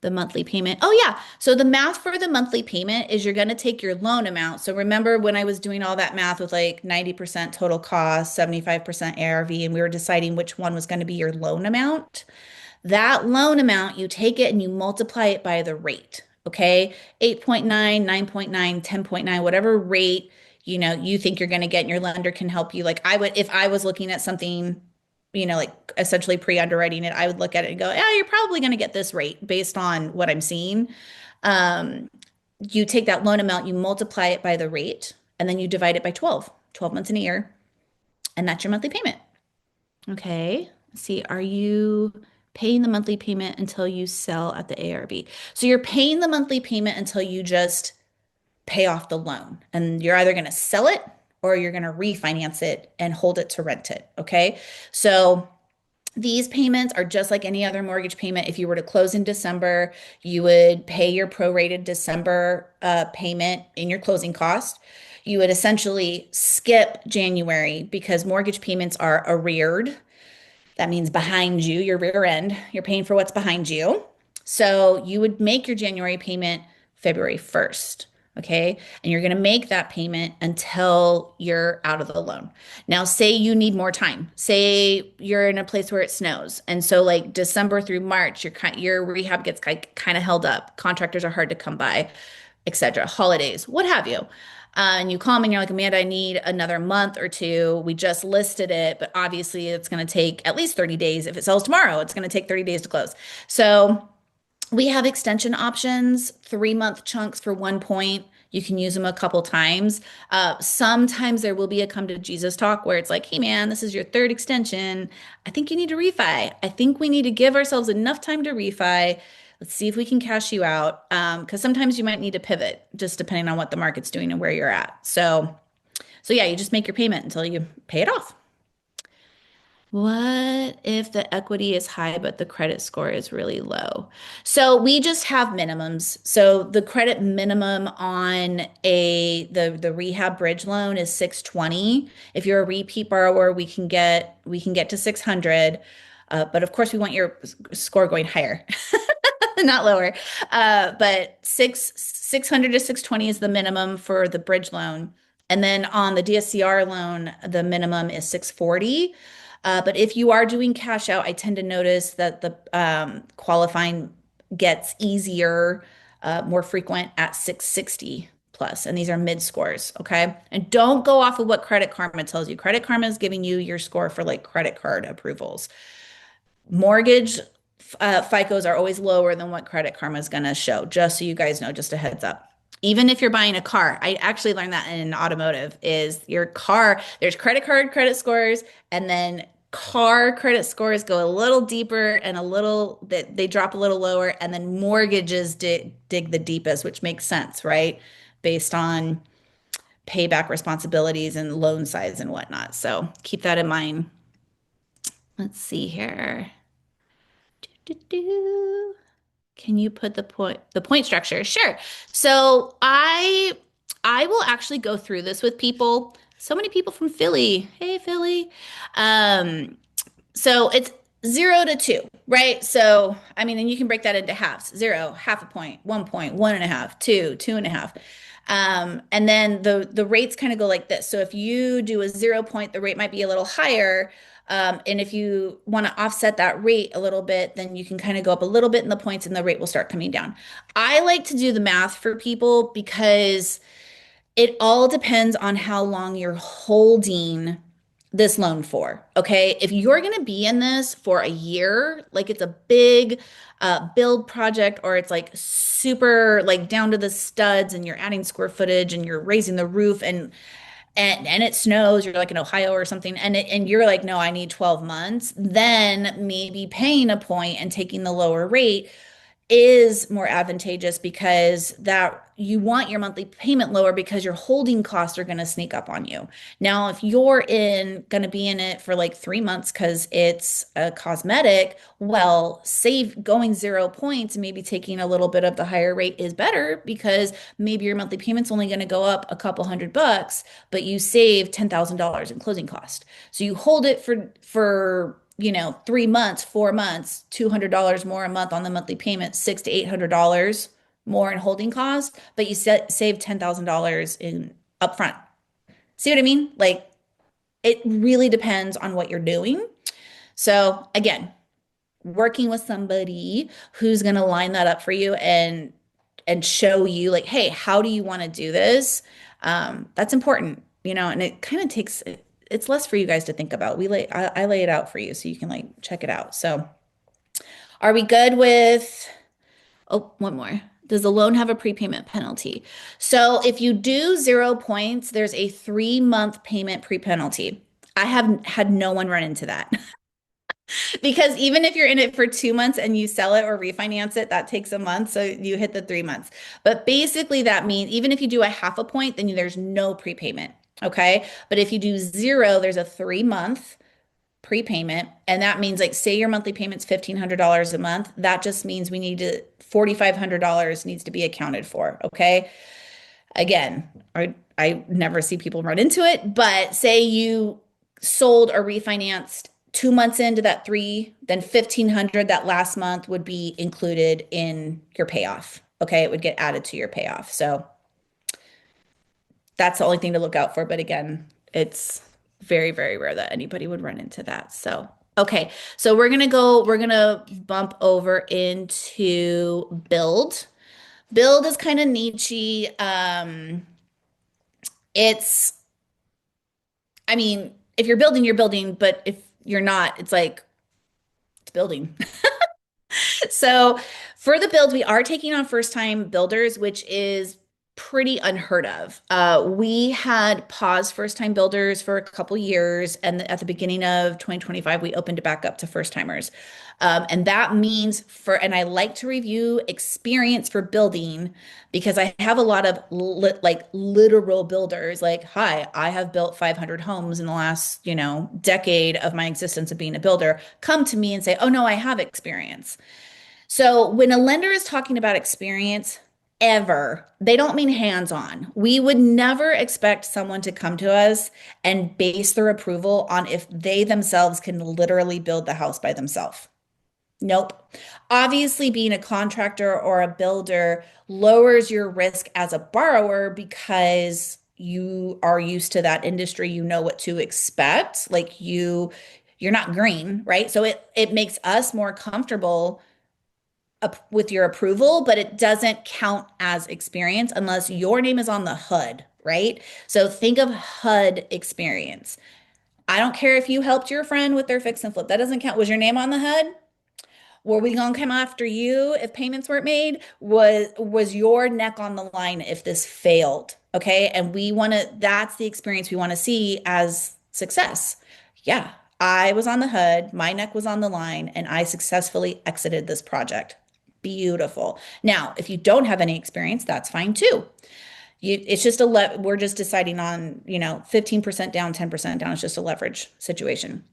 The monthly payment. Oh, yeah. So the math for the monthly payment is you're going to take your loan amount. So remember when I was doing all that math with like 90% total cost, 75% ARV, and we were deciding which one was going to be your loan amount? That loan amount, you take it and you multiply it by the rate. Okay. 8.9, 9.9, 10.9, whatever rate, you think you're going to get, and your lender can help you. Like, I would, if I was looking at something, like essentially pre-underwriting it, I would look at it and go, yeah, you're probably going to get this rate based on what I'm seeing. Um, you take that loan amount, you multiply it by the rate, and then you divide it by 12 months in a year, and that's your monthly payment. Okay. Let's see, are you paying the monthly payment until you sell at the ARV? So you're paying the monthly payment until you just pay off the loan. And you're either going to sell it or you're going to refinance it and hold it to rent it. Okay. So These payments are just like any other mortgage payment. If you were to close in December, you would pay your prorated December payment in your closing cost. You would essentially skip January because mortgage payments are arreared. That means behind you, your rear end. You're paying for what's behind you. So you would make your January payment February 1st. Okay. And you're going to make that payment until you're out of the loan. Now, say you need more time. Say you're in a place where it snows. And so, like December through March, your rehab gets kind of held up. Contractors are hard to come by, etc. Holidays, what have you. And you call me and you're like, Amanda, I need another month or two. We just listed it, but obviously it's going to take at least 30 days. If it sells tomorrow, it's going to take 30 days to close. So we have extension options, 3-month chunks for 1 point. You can use them a couple times. Sometimes there will be a come to Jesus talk where it's like, hey man, this is your third extension. I think you need to refi. I think we need to give ourselves enough time to refi. Let's see if we can cash you out. Because sometimes you might need to pivot just depending on what the market's doing and where you're at. So yeah, you just make your payment until you pay it off. What if the equity is high, but the credit score is really low? So we just have minimums. So the credit minimum on the rehab bridge loan is 620. If you're a repeat borrower, we can get to 600. But of course, we want your score going higher, not lower. But 600 to 620 is the minimum for the bridge loan. And then on the DSCR loan, the minimum is 640. But if you are doing cash out, I tend to notice that the qualifying gets easier, more frequent at 660 plus, and these are mid scores, okay? And don't go off of what Credit Karma tells you. Credit Karma is giving you your score for like credit card approvals. Mortgage FICOs are always lower than what Credit Karma is going to show, just so you guys know, just a heads up. Even if you're buying a car, I actually learned that in automotive is your car, there's credit card credit scores, and then car credit scores go a little deeper and they drop a little lower, and then mortgages dig the deepest, which makes sense, right? Based on payback responsibilities and loan size and whatnot. So keep that in mind. Let's see here. Do-do-do. Can you put the point structure? Sure. So I will actually go through this with people. So many people from Philly. Hey, Philly. Um, so it's 0 to 2, right? So I mean, and you can break that into halves. Zero, half a point, 1 point, 1.5, two, 2.5. And then the rates kind of go like this. So if you do a 0 point, the rate might be a little higher. And if you want to offset that rate a little bit, then you can kind of go up a little bit in the points and the rate will start coming down. I like to do the math for people because it all depends on how long you're holding this loan for. Okay. If you're going to be in this for a year, like it's a big build project or it's like super like down to the studs and you're adding square footage and you're raising the roof and it snows, you're like in Ohio or something, and you're like, no, I need 12 months, then maybe paying a point and taking the lower rate is more advantageous because that you want your monthly payment lower because your holding costs are going to sneak up on you. Now, if you're in going to be in it for like 3 months because it's a cosmetic, well, save going 0 points, maybe taking a little bit of the higher rate is better because maybe your monthly payment's only going to go up a couple $100, but you save $10,000 in closing cost. So you hold it for 3 months, 4 months, $200 more a month on the monthly payment, $600 to $800 more in holding costs, but you save $10,000 in upfront. See what I mean? Like it really depends on what you're doing. So again, working with somebody who's going to line that up for you and show you like, hey, how do you want to do this? That's important, and it kind of takes it's less for you guys to think about. I lay it out for you so you can like check it out. So are we good with, oh, one more. Does the loan have a prepayment penalty? So if you do 0 points, there's a 3-month payment pre-penalty. I have had no one run into that. Because even if you're in it for 2 months and you sell it or refinance it, that takes a month. So you hit the 3 months. But basically, that means even if you do a half a point, then there's no prepayment. Okay. But if you do zero, there's a 3-month prepayment. And that means like say your monthly payment's $1,500 a month. That just means we need to $4,500 needs to be accounted for. Okay. Again, I never see people run into it, but say you sold or refinanced 2 months into that three, then 1,500 that last month would be included in your payoff. Okay, it would get added to your payoff. So that's the only thing to look out for. But again, it's very, very rare that anybody would run into that. So, okay. So we're gonna bump over into build. Build is kind of niche. It's, I mean, if you're building, but if you're not, it's like it's building. So for the build, we are taking on first time builders, which is pretty unheard of. We had paused first time builders for a couple years, and at the beginning of 2025, we opened it back up to first timers. And that means and I like to review experience for building because I have a lot of like literal builders like, hi, I have built 500 homes in the last, decade of my existence of being a builder, come to me and say, oh no, I have experience. So when a lender is talking about experience, ever, they don't mean hands-on. We would never expect someone to come to us and base their approval on if they themselves can literally build the house by themselves. Nope. Obviously, being a contractor or a builder lowers your risk as a borrower because you are used to that industry, you know what to expect. Like you're not green, right? So it makes us more comfortable with your approval, but it doesn't count as experience unless your name is on the HUD, right? So think of HUD experience. I don't care if you helped your friend with their fix and flip. That doesn't count. Was your name on the HUD? Were we gonna come after you if payments weren't made? Was your neck on the line if this failed? Okay. And that's the experience we want to see as success. Yeah, I was on the HUD, my neck was on the line, and I successfully exited this project. Beautiful. Now, if you don't have any experience, that's fine too. It's just we're just deciding on, 15% down, 10% down. It's just a leverage situation.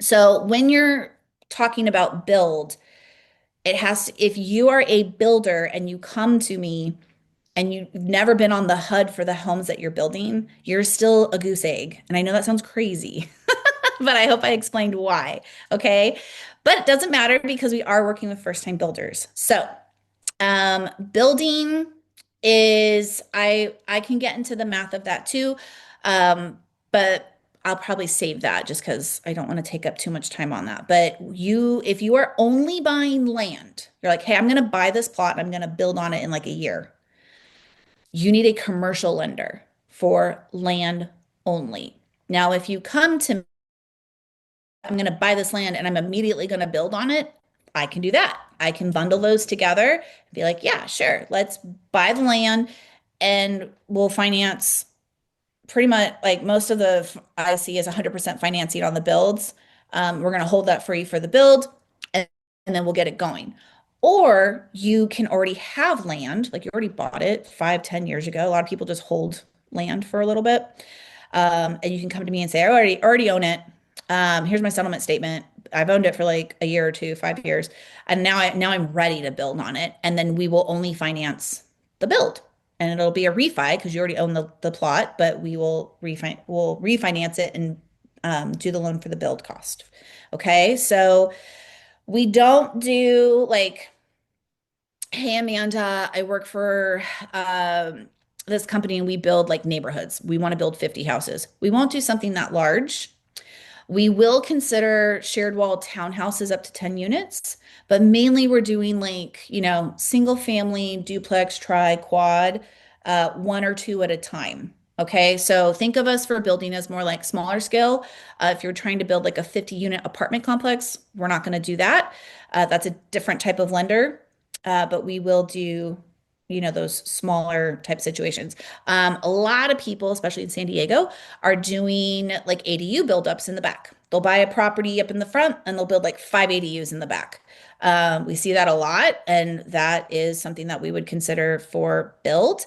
So when you're talking about build, if you are a builder and you come to me and you've never been on the HUD for the homes that you're building, you're still a goose egg. And I know that sounds crazy, but I hope I explained why. Okay. But it doesn't matter because we are working with first time builders. So, building is, I can get into the math of that too. But I'll probably save that just because I don't want to take up too much time on that. But if you are only buying land, you're like, hey, I'm going to buy this plot and I'm going to build on it in like a year. You need a commercial lender for land only. Now, if you come to me, I'm going to buy this land and I'm immediately going to build on it, I can do that. I can bundle those together and be like, yeah, sure, let's buy the land and we'll finance pretty much like most of I see is 100% financing on the builds. We're going to hold that free for the build and then we'll get it going. Or you can already have land, like you already bought it 5, 10 years ago. A lot of people just hold land for a little bit. And you can come to me and say, I already own it. Here's my settlement statement. I've owned it for like a year or two, 5 years. And now I'm ready to build on it. And then we will only finance the build. And it'll be a refi because you already own the plot, but we'll refinance it and do the loan for the build cost. Okay. So we don't do like, hey, Amanda, I work for this company and we build like neighborhoods. We want to build 50 houses. We won't do something that large. We will consider shared wall townhouses up to 10 units, but mainly we're doing like, single family, duplex, tri, quad, one or two at a time. Okay, so think of us for building as more like smaller scale. If you're trying to build like a 50 unit apartment complex, we're not going to do that. That's a different type of lender, but we will do those smaller type situations. A lot of people, especially in San Diego, are doing like ADU buildups in the back. They'll buy a property up in the front and they'll build like 5 ADUs in the back. We see that a lot, and that is something that we would consider for build.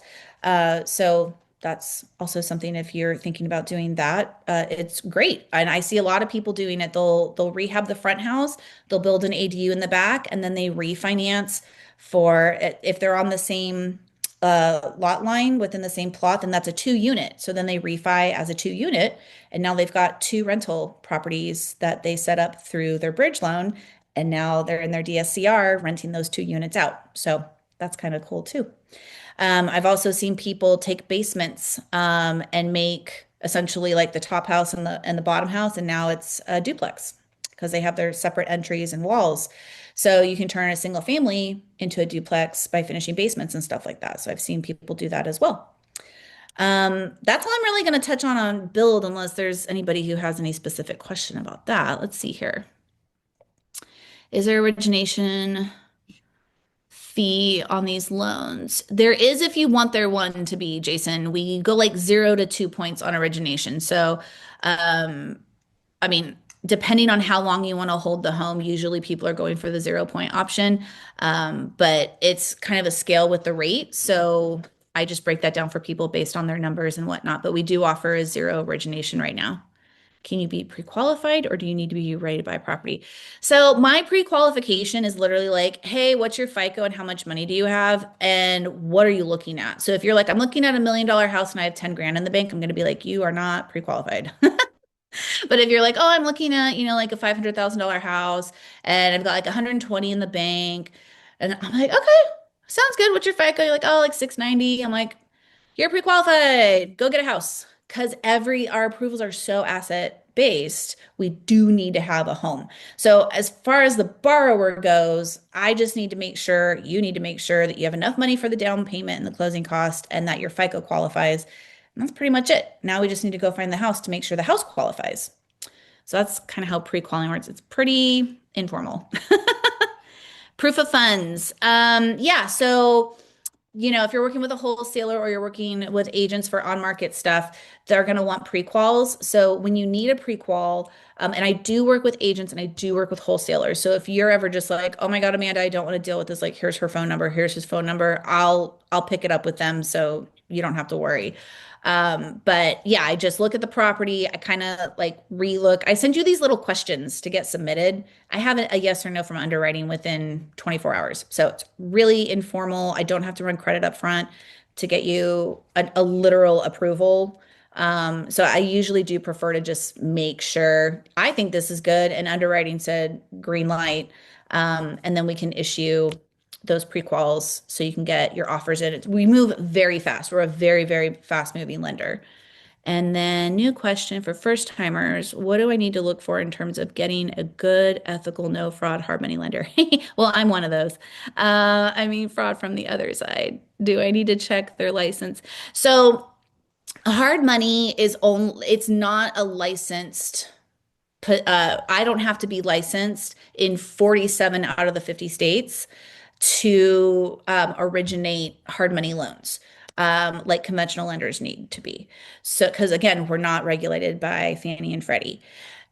So that's also something if you're thinking about doing that, it's great. And I see a lot of people doing it. They'll rehab the front house, they'll build an ADU in the back, and then they refinance for if they're on the same lot line within the same plot, then that's a two unit. So then they refi as a two unit, and now they've got two rental properties that they set up through their bridge loan, and now they're in their DSCR renting those two units out. So that's kind of cool too. I've also seen people take basements and make essentially like the top house and the bottom house, and now it's a duplex because they have their separate entries and walls. So you can turn a single family into a duplex by finishing basements and stuff like that. So I've seen people do that as well. That's all I'm really going to touch on build, unless there's anybody who has any specific question about that. Let's see here. Is there origination fee on these loans? There is if you want their one to be, Jason. We go like 0 to 2 points on origination. So, um, I mean, depending on how long you want to hold the home, usually people are going for the 0 point option. But it's kind of a scale with the rate. So I just break that down for people based on their numbers and whatnot. But we do offer a zero origination right now. Can you be pre-qualified or do you need to be ready to buy property? So my pre-qualification is literally like, hey, what's your FICO and how much money do you have? And what are you looking at? So if you're like, I'm looking at $1 million house and I have 10 grand in the bank, I'm going to be like, you are not pre-qualified. But if you're like, oh, I'm looking at, like a $500,000 house and I've got like 120 in the bank, and I'm like, okay, sounds good. What's your FICO? You're like, oh, like 690. I'm like, you're pre-qualified. Go get a house. Because our approvals are so asset based, we do need to have a home. So as far as the borrower goes, I just need to make sure, you need to make sure that you have enough money for the down payment and the closing cost and that your FICO qualifies. And that's pretty much it. Now we just need to go find the house to make sure the house qualifies. So that's kind of how pre-qualifying works. It's pretty informal. Proof of funds. Yeah, so if you're working with a wholesaler or you're working with agents for on-market stuff, they're going to want pre-quals. So when you need a pre-qual, and I do work with agents and I do work with wholesalers. So if you're ever just like, oh my God, Amanda, I don't want to deal with this, like here's her phone number, here's his phone number, I'll pick it up with them so you don't have to worry. But yeah, I just look at the property. I kind of like relook. I send you these little questions to get submitted. I have a yes or no from underwriting within 24 hours. So it's really informal. I don't have to run credit up front to get you a literal approval. So I usually do prefer to just make sure I think this is good and underwriting said green light. And then we can issue those pre-quals so you can get your offers in. We move very fast. We're a very, very fast moving lender. And then new question for first timers. What do I need to look for in terms of getting a good, ethical, no fraud hard money lender? Well, I'm one of those. I mean, fraud from the other side. Do I need to check their license? So hard money is only, it's not a licensed, I don't have to be licensed in 47 out of the 50 states to originate hard money loans, like conventional lenders need to be. So, because again, we're not regulated by Fannie and Freddie.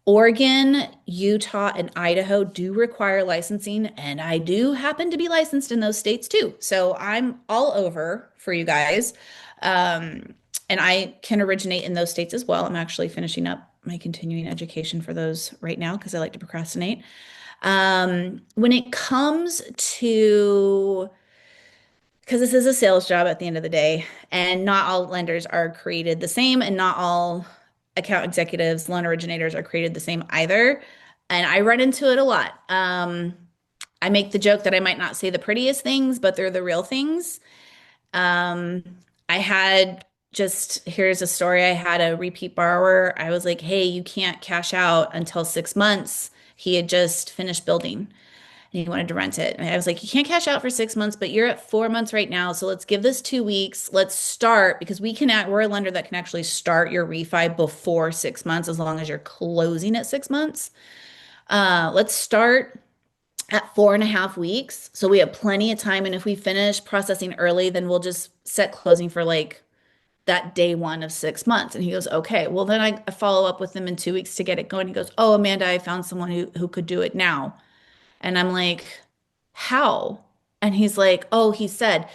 Oregon, Utah, and Idaho do require licensing, and I do happen to be licensed in those states too. So I'm all over for you guys. And I can originate in those states as well. I'm actually finishing up my continuing education for those right now because I like to procrastinate. When it comes to, because this is a sales job at the end of the day, and not all lenders are created the same, and not all account executives, loan originators are created the same either. And I run into it a lot. I make the joke that I might not say the prettiest things, but they're the real things. Um, I had here's a story. I had a repeat borrower. I was like, hey, you can't cash out until 6 months. He had just finished building and he wanted to rent it. And I was like, you can't cash out for 6 months, but you're at 4 months right now. So let's give this 2 weeks. Let's start because we're a lender that can actually start your refi before 6 months as long as you're closing at 6 months. Let's start at 4.5 weeks. So we have plenty of time. And if we finish processing early, then we'll just set closing for like that day one of 6 months. And he goes, okay. Well, then I follow up with him in 2 weeks to get it going. He goes, oh, Amanda, I found someone who could do it now. And I'm like, how? And he's like, oh, he said,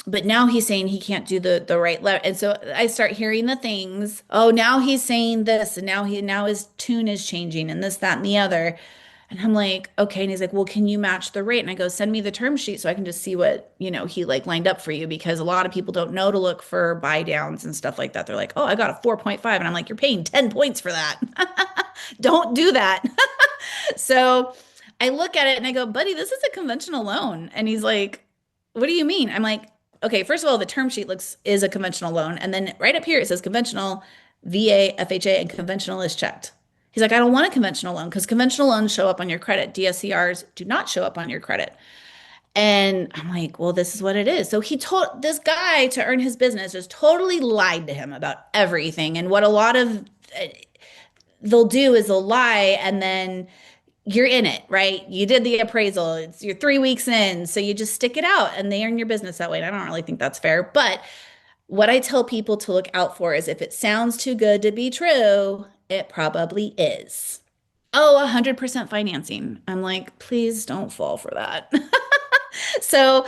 But now he's saying he can't do the right level. And so I start hearing the things. Oh, now he's saying this, and now his tune is changing, and this, that, and the other. And I'm like, okay. And he's like, well, can you match the rate? And I go, send me the term sheet so I can just see what, he like lined up for you, because a lot of people don't know to look for buy downs and stuff like that. They're like, oh, I got a 4.5. And I'm like, you're paying 10 points for that. Don't do that. So I look at it and I go, buddy, this is a conventional loan. And he's like, what do you mean? I'm like, okay, first of all, the term sheet looks is a conventional loan. And then right up here it says conventional, VA, FHA, and conventional is checked. He's like, I don't want a conventional loan because conventional loans show up on your credit. DSCRs do not show up on your credit. And I'm like, well, this is what it is. So he told this guy to earn his business just totally lied to him about everything. And what a lot of they'll do is they'll lie and then you're in it, right? You did the appraisal. You're 3 weeks in, so you just stick it out and they earn your business that way. And I don't really think that's fair. But what I tell people to look out for is if it sounds too good to be true, it probably is. Oh, 100% financing. I'm like, please don't fall for that. So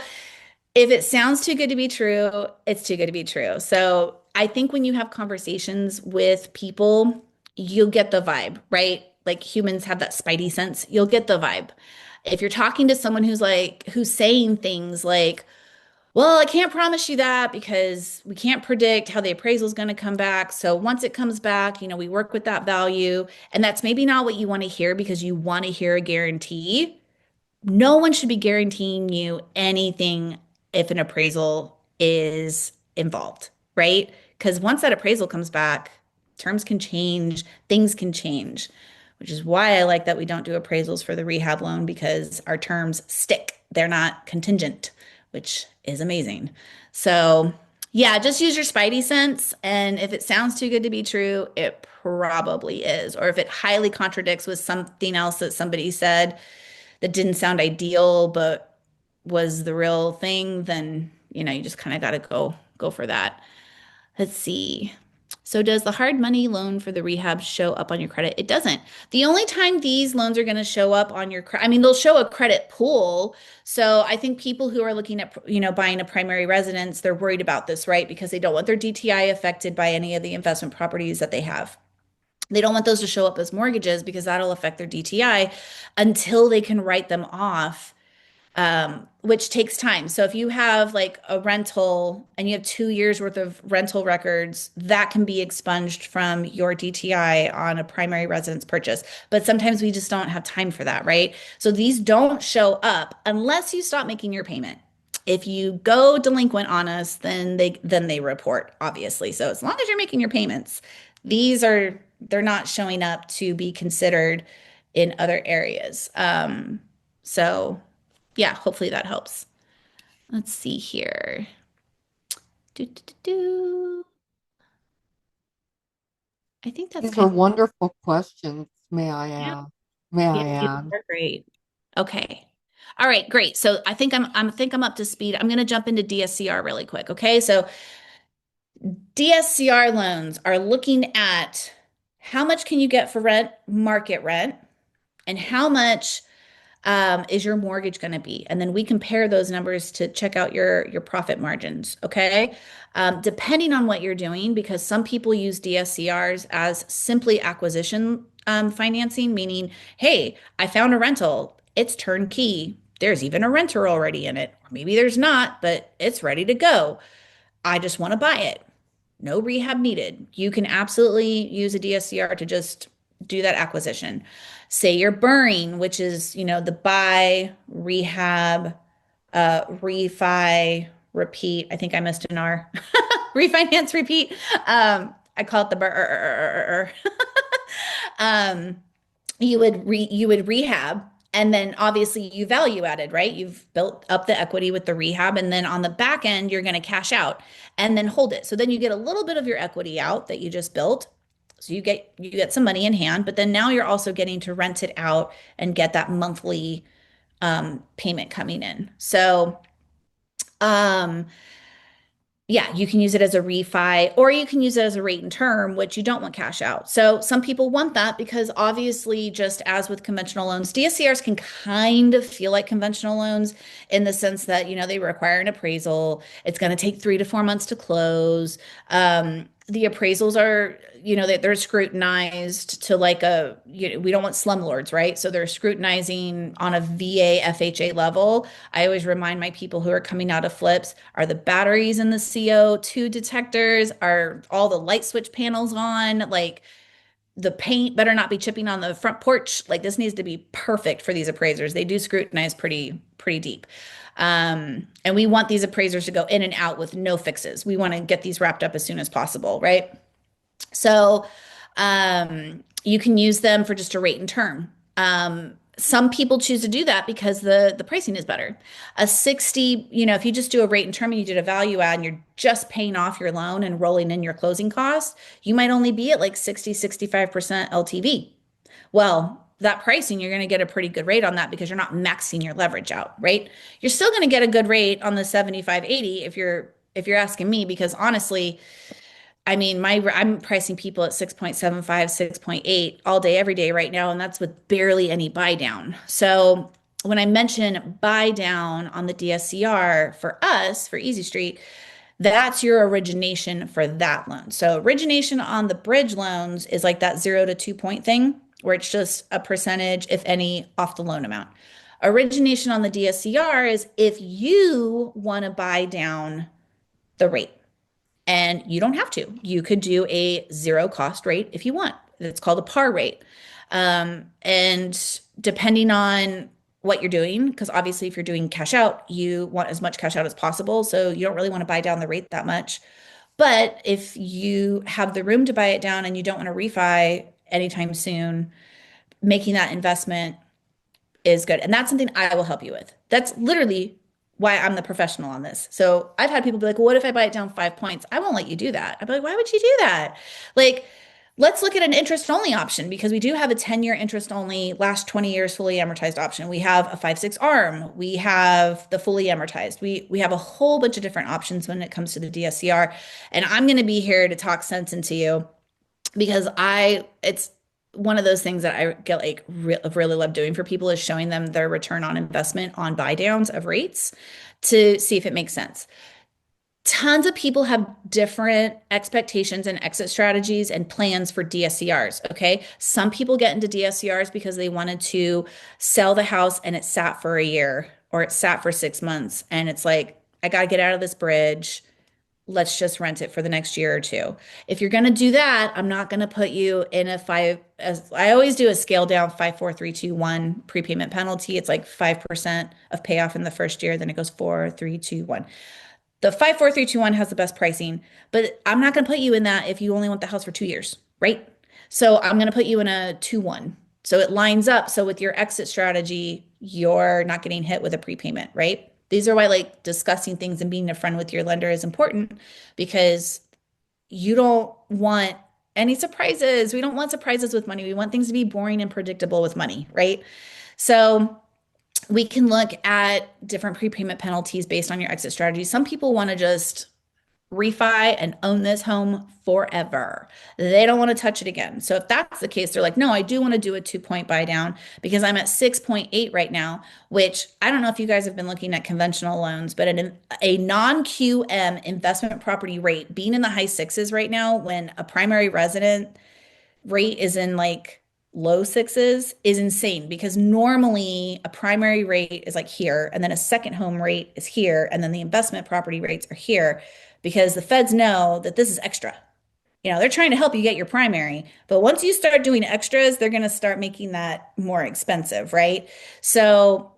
if it sounds too good to be true, it's too good to be true. So I think when you have conversations with people, you'll get the vibe, right? Like humans have that spidey sense. You'll get the vibe. If you're talking to someone who's saying things like, well, I can't promise you that because we can't predict how the appraisal is going to come back. So once it comes back, we work with that value. And that's maybe not what you want to hear because you want to hear a guarantee. No one should be guaranteeing you anything if an appraisal is involved, right? Because once that appraisal comes back, terms can change, things can change, which is why I like that we don't do appraisals for the rehab loan because our terms stick. They're not contingent, which is amazing. So, yeah, just use your spidey sense. And if it sounds too good to be true, it probably is. Or if it highly contradicts with something else that somebody said, that didn't sound ideal but was the real thing, then you just kind of got to go for that. Let's see. So does the hard money loan for the rehab show up on your credit? It doesn't. The only time these loans are going to show up on your credit, I mean, they'll show a credit pool. So I think people who are looking at, buying a primary residence, they're worried about this, right? Because they don't want their DTI affected by any of the investment properties that they have. They don't want those to show up as mortgages because that'll affect their DTI until they can write them off, which takes time. So if you have like a rental and you have 2 years worth of rental records, that can be expunged from your DTI on a primary residence purchase. But sometimes we just don't have time for that, right? So these don't show up unless you stop making your payment. If you go delinquent on us, then they report, obviously. So as long as you're making your payments, they're not showing up to be considered in other areas. So yeah, hopefully that helps. Let's see here. Do, do, do, do. I think that's These are kind of wonderful questions, may I yeah, add? May yeah, I these add? are great. Okay. All right, great. So I think I'm up to speed. I'm going to jump into DSCR really quick. Okay. So DSCR loans are looking at how much can you get for rent, market rent, and how much is your mortgage going to be? And then we compare those numbers to check out your profit margins. Okay. Depending on what you're doing, because some people use DSCRs as simply acquisition financing, meaning, hey, I found a rental, it's turnkey. There's even a renter already in it. Or maybe there's not, but it's ready to go. I just want to buy it. No rehab needed. You can absolutely use a DSCR to just do that acquisition. Say you're burring, which is, the buy, rehab, refi, repeat. I think I missed an R. Refinance, repeat. I call it the burr. um, you would rehab and then obviously you value added, right? You've built up the equity with the rehab and then on the back end you're going to cash out and then hold it. So then you get a little bit of your equity out that you just built. So you get some money in hand, but then now you're also getting to rent it out and get that monthly payment coming in. So um Yeah, you can use it as a refi or you can use it as a rate and term, which you don't want cash out. So some people want that because obviously, just as with conventional loans, DSCRs can kind of feel like conventional loans in the sense that, they require an appraisal. It's going to take 3 to 4 months to close. The appraisals are, they're scrutinized to like we don't want slumlords, right? So they're scrutinizing on a VA, FHA level. I always remind my people who are coming out of flips, are the batteries in the CO2 detectors? Are all the light switch panels on? Like the paint better not be chipping on the front porch. Like this needs to be perfect for these appraisers. They do scrutinize pretty deep. And we want these appraisers to go in and out with no fixes. We want to get these wrapped up as soon as possible, right? So you can use them for just a rate and term. Some people choose to do that because the pricing is better. A 60, if you just do a rate and term and you did a value add and you're just paying off your loan and rolling in your closing costs, you might only be at like 60, 65% LTV. Well, that pricing, you're going to get a pretty good rate on that because you're not maxing your leverage out, right? You're still going to get a good rate on the 75, 80 if you're asking me, because honestly, I mean, I'm pricing people at 6.75, 6.8 all day, every day right now, and that's with barely any buy down. So when I mention buy down on the DSCR for us, for Easy Street, that's your origination for that loan. So origination on the bridge loans is like that 0 to 2 point thing, where it's just a percentage, if any, off the loan amount. Origination on the DSCR is if you want to buy down the rate. And you don't have to. You could do a zero cost rate if you want. It's called a par rate. And depending on what you're doing, because obviously, if you're doing cash out, you want as much cash out as possible. So you don't really want to buy down the rate that much. But if you have the room to buy it down and you don't want to refi anytime soon, making that investment is good. And that's something I will help you with. That's literally why I'm the professional on this. So I've had people be like, well, what if I buy it down 5 points? I won't let you do that. I'd be like, why would you do that? Like, let's look at an interest only option because we do have a 10-year interest only, last 20 years fully amortized option. We have a 5/6 arm. We have the fully amortized. We have a whole bunch of different options when it comes to the DSCR. And I'm going to be here to talk sense into you because it's one of those things that I get like really love doing for people is showing them their return on investment on buy downs of rates to see if it makes sense. Tons of people have different expectations and exit strategies and plans for DSCRs. Okay. Some people get into DSCRs because they wanted to sell the house and it sat for a year or it sat for 6 months. And it's like, I got to get out of this bridge. Let's just rent it for the next year or two. If you're going to do that, I'm not going to put you in a five, as I always do a scale down 5, 4, 3, 2, 1 prepayment penalty. It's like 5% of payoff in the first year. Then it goes 4, 3, 2, 1. The 5, 4, 3, 2, 1 has the best pricing, but I'm not going to put you in that if you only want the house for 2 years, right? So I'm going to put you in a 2, 1. So it lines up. So with your exit strategy, you're not getting hit with a prepayment, right? These are why like discussing things and being a friend with your lender is important because you don't want any surprises. We don't want surprises with money. We want things to be boring and predictable with money, right? So we can look at different prepayment penalties based on your exit strategy. Some people want to just refi and own this home forever. They don't want to touch it again. So if that's the case, they're like, no, I do want to do a 2 point buy down because I'm at 6.8 right now, which I don't know if you guys have been looking at conventional loans, but a non-QM investment property rate being in the high sixes right now when a primary resident rate is in like low sixes is insane because normally a primary rate is like here and then a second home rate is here and then the investment property rates are here because the feds know that this is extra. They're trying to help you get your primary, but once you start doing extras, they're going to start making that more expensive, right? So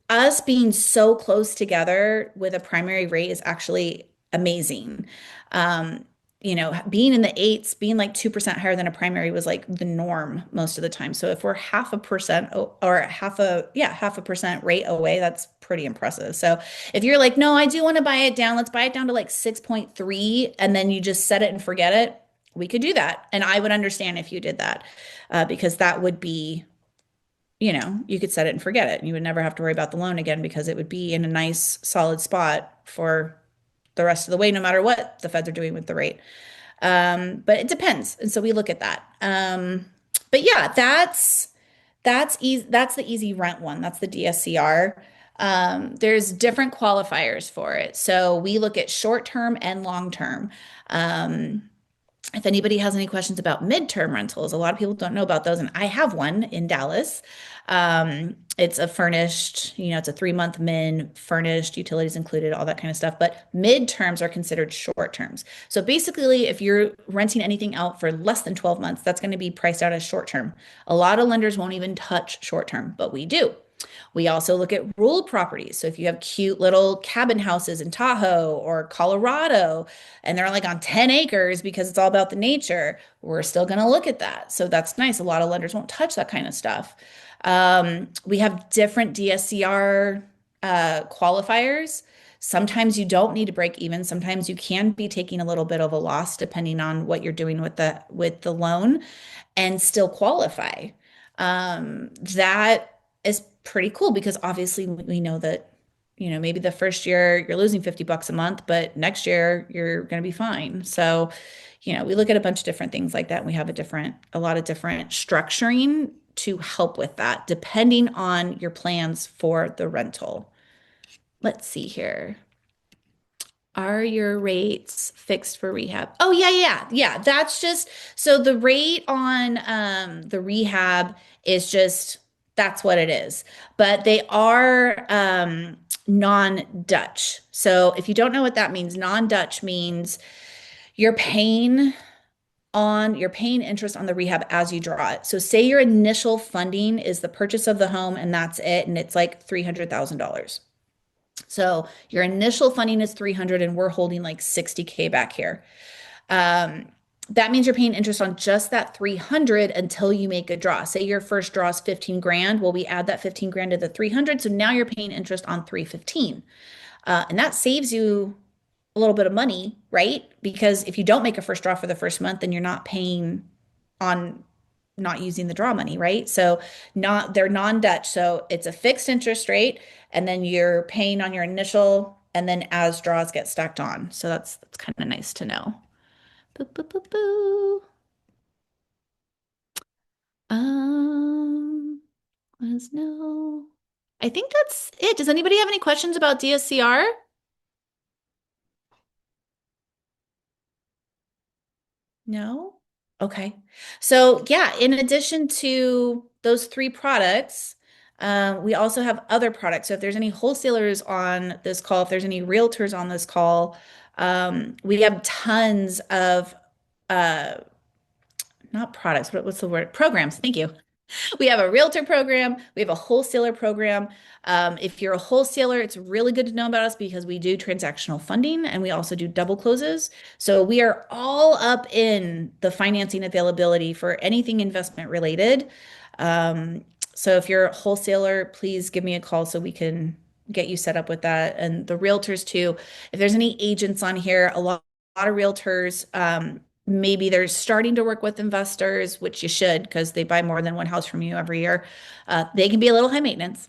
us being so close together with a primary rate is actually amazing. Um, being in the eights, being like 2% higher than a primary was like the norm most of the time. So if we're half a percent or half a percent rate away, that's pretty impressive. So if you're like, no, I do want to buy it down, let's buy it down to like 6.3, and then you just set it and forget it, we could do that. And I would understand if you did that because that would be, you could set it and forget it. And you would never have to worry about the loan again because it would be in a nice solid spot for the rest of the way, no matter what the feds are doing with the rate. But it depends. And so we look at that. But yeah, that's easy. That's the easy rent one. That's the DSCR. There's different qualifiers for it. So we look at short term and long term. Um, if anybody has any questions about midterm rentals, a lot of people don't know about those, and I have one in Dallas. It's a furnished, it's a 3 month min, furnished, utilities included, all that kind of stuff. But midterms are considered short terms. So basically, if you're renting anything out for less than 12 months, that's going to be priced out as short term. A lot of lenders won't even touch short term, but we do. We also look at rural properties. So if you have cute little cabin houses in Tahoe or Colorado, and they're like on 10 acres because it's all about the nature, we're still going to look at that. So that's nice. A lot of lenders won't touch that kind of stuff. We have different DSCR qualifiers. Sometimes you don't need to break even. Sometimes you can be taking a little bit of a loss depending on what you're doing with the loan and still qualify. That is pretty cool because obviously we know that, maybe the first year you're losing $50 a month, but next year you're going to be fine. So, we look at a bunch of different things like that. And we have a lot of different structuring to help with that, depending on your plans for the rental. Let's see here. Are your rates fixed for rehab? Oh, yeah, yeah, yeah. That's just so the rate on the rehab is just that's what it is. But they are non-Dutch. So if you don't know what that means, non-Dutch means you're paying you're paying interest on the rehab as you draw it. So say your initial funding is the purchase of the home and that's it, and it's like $300,000. So your initial funding is 300 and we're holding like 60K back here. Um, that means you're paying interest on just that 300 until you make a draw. Say your first draw is 15 grand. Well, we add that 15 grand to the 300. So now you're paying interest on 315. And that saves you a little bit of money, right? Because if you don't make a first draw for the first month, then you're not paying on not using the draw money, right? So they're non-Dutch. So it's a fixed interest rate and then you're paying on your initial and then as draws get stacked on. So that's kind of nice to know. Boo, boo, boo, boo. Um, let's know. I think that's it. Does anybody have any questions about DSCR? No? Okay. So, yeah, in addition to those three products, we also have other products. So, if there's any wholesalers on this call, if there's any realtors on this call, we have tons of uh, not products, what's the word? Programs. Thank you. We have a realtor program. We have a wholesaler program. If you're a wholesaler, it's really good to know about us because we do transactional funding and we also do double closes. So we are all up in the financing availability for anything investment related. Um, so if you're a wholesaler, please give me a call so we can get you set up with that. And the realtors too. If there's any agents on here, a lot of realtors, maybe they're starting to work with investors, which you should because they buy more than one house from you every year. They can be a little high maintenance,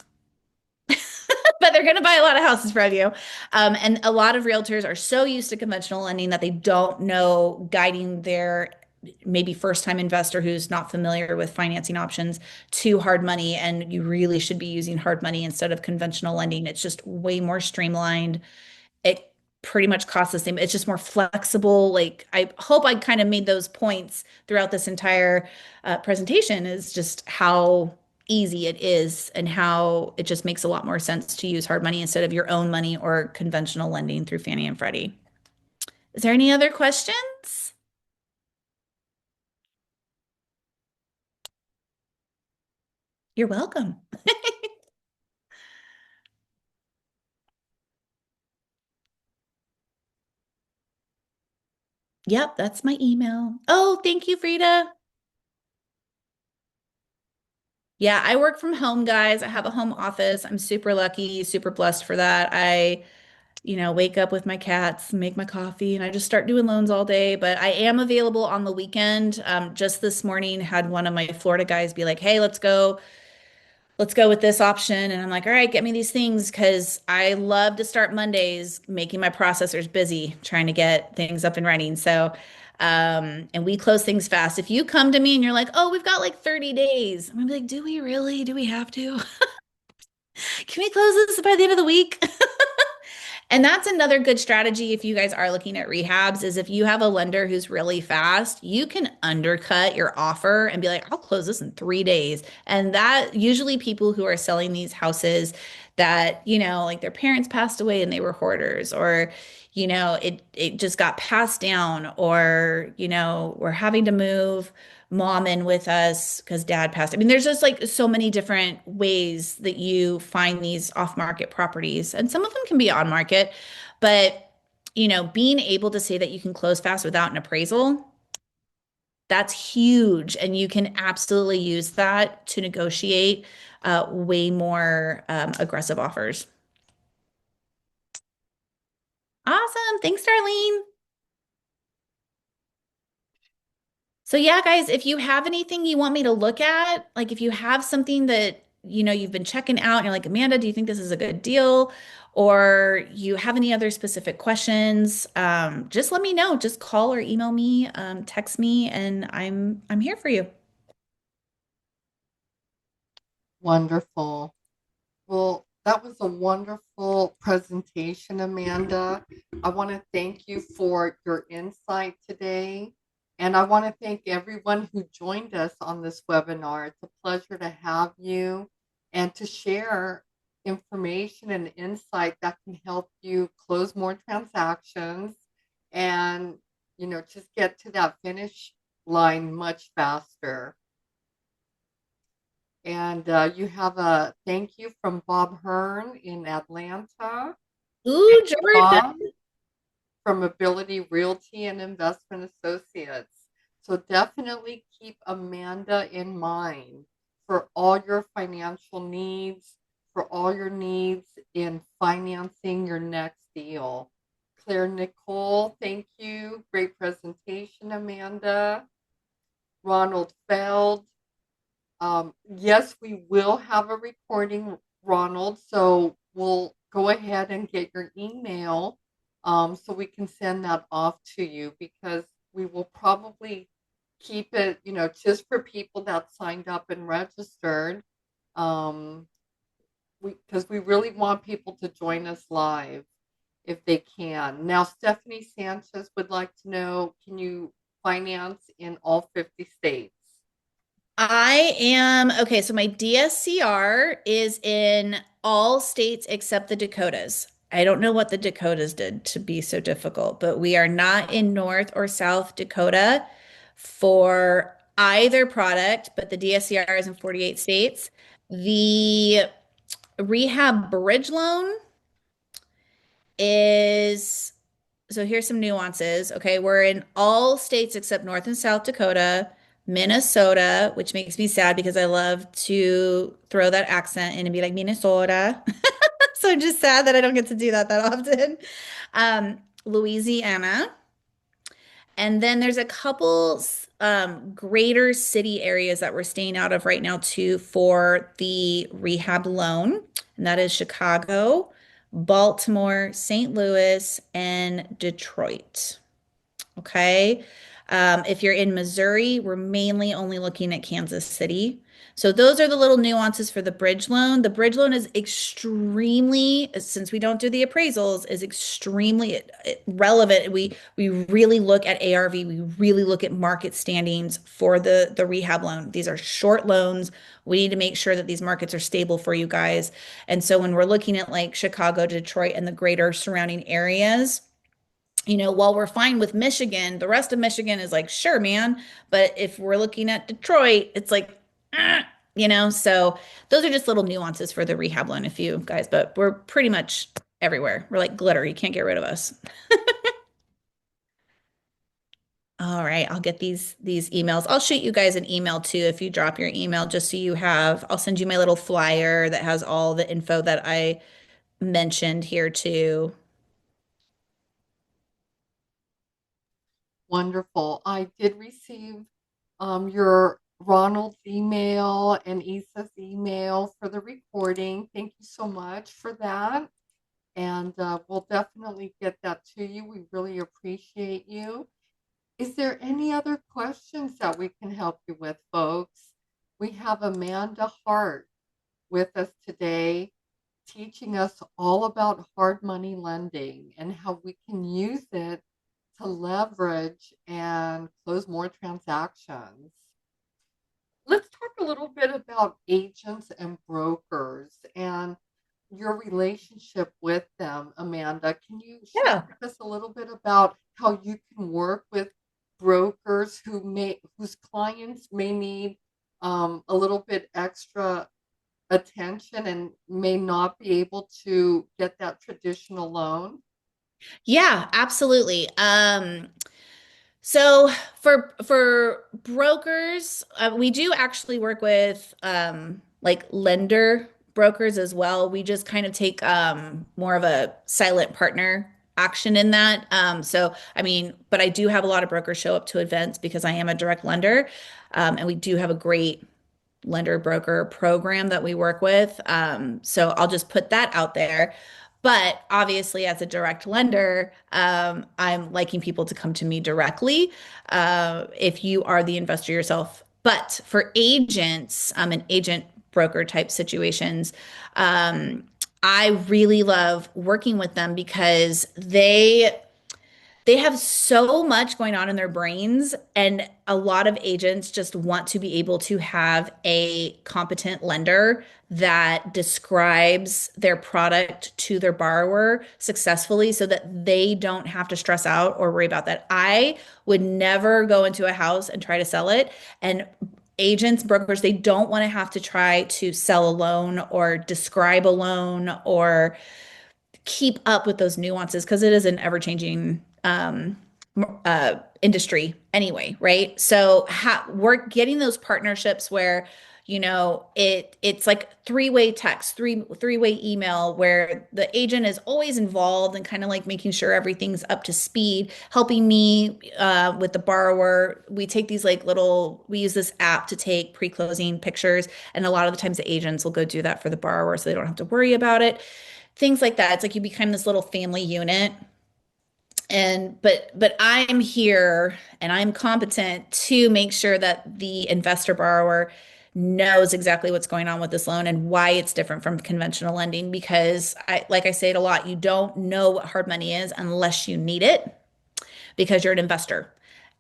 but they're going to buy a lot of houses from you. And a lot of realtors are so used to conventional lending that they don't know guiding their maybe first time investor who's not familiar with financing options to hard money. And you really should be using hard money instead of conventional lending. It's just way more streamlined. It pretty much costs the same. It's just more flexible. Like I hope I kind of made those points throughout this entire presentation is just how easy it is and how it just makes a lot more sense to use hard money instead of your own money or conventional lending through Fannie and Freddie. Is there any other questions? You're welcome. Yep, that's my email. Oh, thank you, Frida. Yeah, I work from home, guys. I have a home office. I'm super lucky, super blessed for that. I wake up with my cats, make my coffee, and I just start doing loans all day. But I am available on the weekend. Just this morning, had one of my Florida guys be like, "Hey, let's go. let's go with this option. And I'm like, all right, get me these things because I love to start Mondays making my processors busy, trying to get things up and running. So, and we close things fast. If you come to me and you're like, oh, we've got like 30 days, I'm gonna be like, do we really? Do we have to? Can we close this by the end of the week? And that's another good strategy if you guys are looking at rehabs is if you have a lender who's really fast, you can undercut your offer and be like, I'll close this in 3 days. And that usually people who are selling these houses that, like their parents passed away and they were hoarders or it just got passed down or, we're having to move mom in with us because dad passed. I mean, there's just like so many different ways that you find these off-market properties, and some of them can be on market, but being able to say that you can close fast without an appraisal, that's huge. And you can absolutely use that to negotiate way more aggressive offers. Awesome. Thanks, Darlene. So yeah, guys, if you have anything you want me to look at, like if you have something that you've been checking out and you're like, Amanda, do you think this is a good deal? Or you have any other specific questions, just let me know. Just call or email me, text me, and I'm here for you. Wonderful. Well, that was a wonderful presentation, Amanda. I want to thank you for your insight today. And I want to thank everyone who joined us on this webinar. It's a pleasure to have you and to share information and insight that can help you close more transactions and, just get to that finish line much faster. And you have a thank you from Bob Hearn in Atlanta. Ooh, Thank you, Jordan. Bob, from Ability Realty and Investment Associates. So definitely keep Amanda in mind for all your financial needs, for all your needs in financing your next deal. Claire Nicole, thank you. Great presentation, Amanda. Ronald Feld, yes, we will have a recording, Ronald. So we'll go ahead and get your email so we can send that off to you because we will probably keep it, just for people that signed up and registered. Um, because we really want people to join us live if they can. Now, Stephanie Sanchez would like to know, can you finance in all 50 states? I am okay. So my DSCR is in all states except the Dakotas. I don't know what the Dakotas did to be so difficult, but we are not in North or South Dakota for either product, but the DSCR is in 48 states. The rehab bridge loan is so here's some nuances. Okay, we're in all states except North and South Dakota, Minnesota, which makes me sad because I love to throw that accent in and be like Minnesota. So I'm just sad that I don't get to do that often. Louisiana, and then there's a couple greater city areas that we're staying out of right now too for the rehab loan, and that is Chicago, Baltimore, St. Louis, and Detroit. Okay. If you're in Missouri, we're mainly only looking at Kansas City. So those are the little nuances for the bridge loan. The bridge loan is extremely, since we don't do the appraisals, is extremely relevant. We really look at ARV. We really look at market standings for the rehab loan. These are short loans. We need to make sure that these markets are stable for you guys. And so when we're looking at like Chicago, Detroit, and the greater surrounding areas, while we're fine with Michigan, the rest of Michigan is like, sure, man. But if we're looking at Detroit, it's like, so those are just little nuances for the rehab loan, a few guys, but we're pretty much everywhere. We're like glitter. You can't get rid of us. All right, I'll get these emails. I'll shoot you guys an email too if you drop your email, just so you have. I'll send you my little flyer that has all the info that I mentioned here too. Wonderful. I did receive your Ronald's email and Issa's email for the recording. Thank you so much for that. And we'll definitely get that to you. We really appreciate you. Is there any other questions that we can help you with, folks? We have Amanda Hart with us today, teaching us all about hard money lending and how we can use it to leverage and close more transactions. Let's talk a little bit about agents and brokers and your relationship with them, Amanda. Can you share Yeah. with us a little bit about how you can work with brokers whose clients may need a little bit extra attention and may not be able to get that traditional loan? Yeah, absolutely. So for brokers, we do actually work with like lender brokers as well. We just kind of take more of a silent partner action in that. So I mean, but I do have a lot of brokers show up to events because I am a direct lender, and we do have a great lender broker program that we work with. So I'll just put that out there. But obviously, as a direct lender, I'm liking people to come to me directly if you are the investor yourself. But for agents, and agent broker type situations, um, I really love working with them because they have so much going on in their brains, and a lot of agents just want to be able to have a competent lender that describes their product to their borrower successfully so that they don't have to stress out or worry about that. I would never go into a house and try to sell it. And agents, brokers, they don't want to have to try to sell a loan or describe a loan or keep up with those nuances because it is an ever-changing industry anyway, right? So we're getting those partnerships where it's like three-way text, three-way email where the agent is always involved and kind of like making sure everything's up to speed, helping me with the borrower. We use this app to take pre-closing pictures, and a lot of the times the agents will go do that for the borrower so they don't have to worry about it, things like that. It's like you become this little family unit. And but I'm here and I'm competent to make sure that the investor borrower knows exactly what's going on with this loan and why it's different from conventional lending, because like I say it a lot, you don't know what hard money is unless you need it because you're an investor.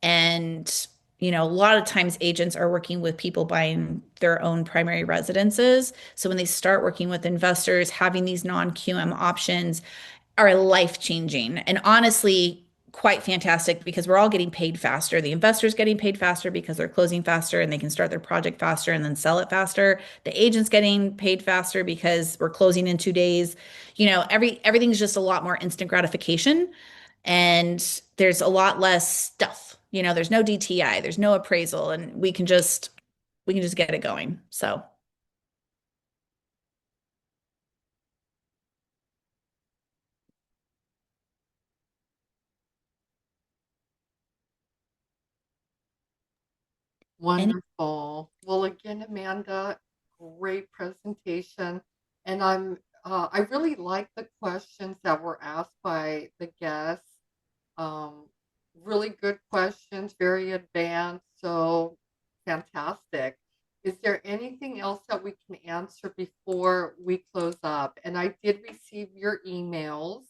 And a lot of times agents are working with people buying their own primary residences. So when they start working with investors, having these non-QM options are life changing and honestly quite fantastic because we're all getting paid faster. The investor's getting paid faster because they're closing faster and they can start their project faster and then sell it faster. The agent's getting paid faster because we're closing in 2 days. Everything's just a lot more instant gratification, and there's a lot less stuff. There's no DTI, there's no appraisal, and we can just get it going. So any Wonderful. Well, again, Amanda, great presentation. And I really like the questions that were asked by the guests. Um, really good questions, very advanced. So fantastic. Is there anything else that we can answer before we close up? And I did receive your emails.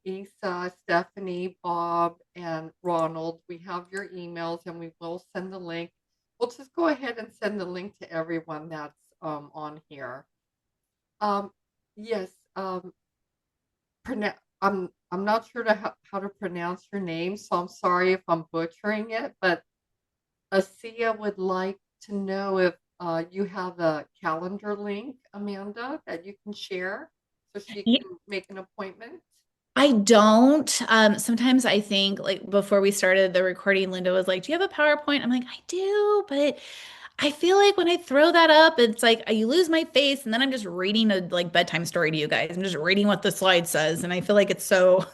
Isa, Stephanie, Bob, and Ronald, we have your emails and we will send the link. We'll just go ahead and send the link to everyone that's on here. Um, yes, I'm not sure how to pronounce your name, so I'm sorry if I'm butchering it, but Asia would like to know if you have a calendar link, Amanda, that you can share so she Yeah, can make an appointment. I don't. Sometimes I think like before we started the recording, Linda was like, "Do you have a PowerPoint?" I'm like, "I do," but I feel like when I throw that up, it's like you lose my face, and then I'm just reading a like bedtime story to you guys. I'm just reading what the slide says, and I feel like it's so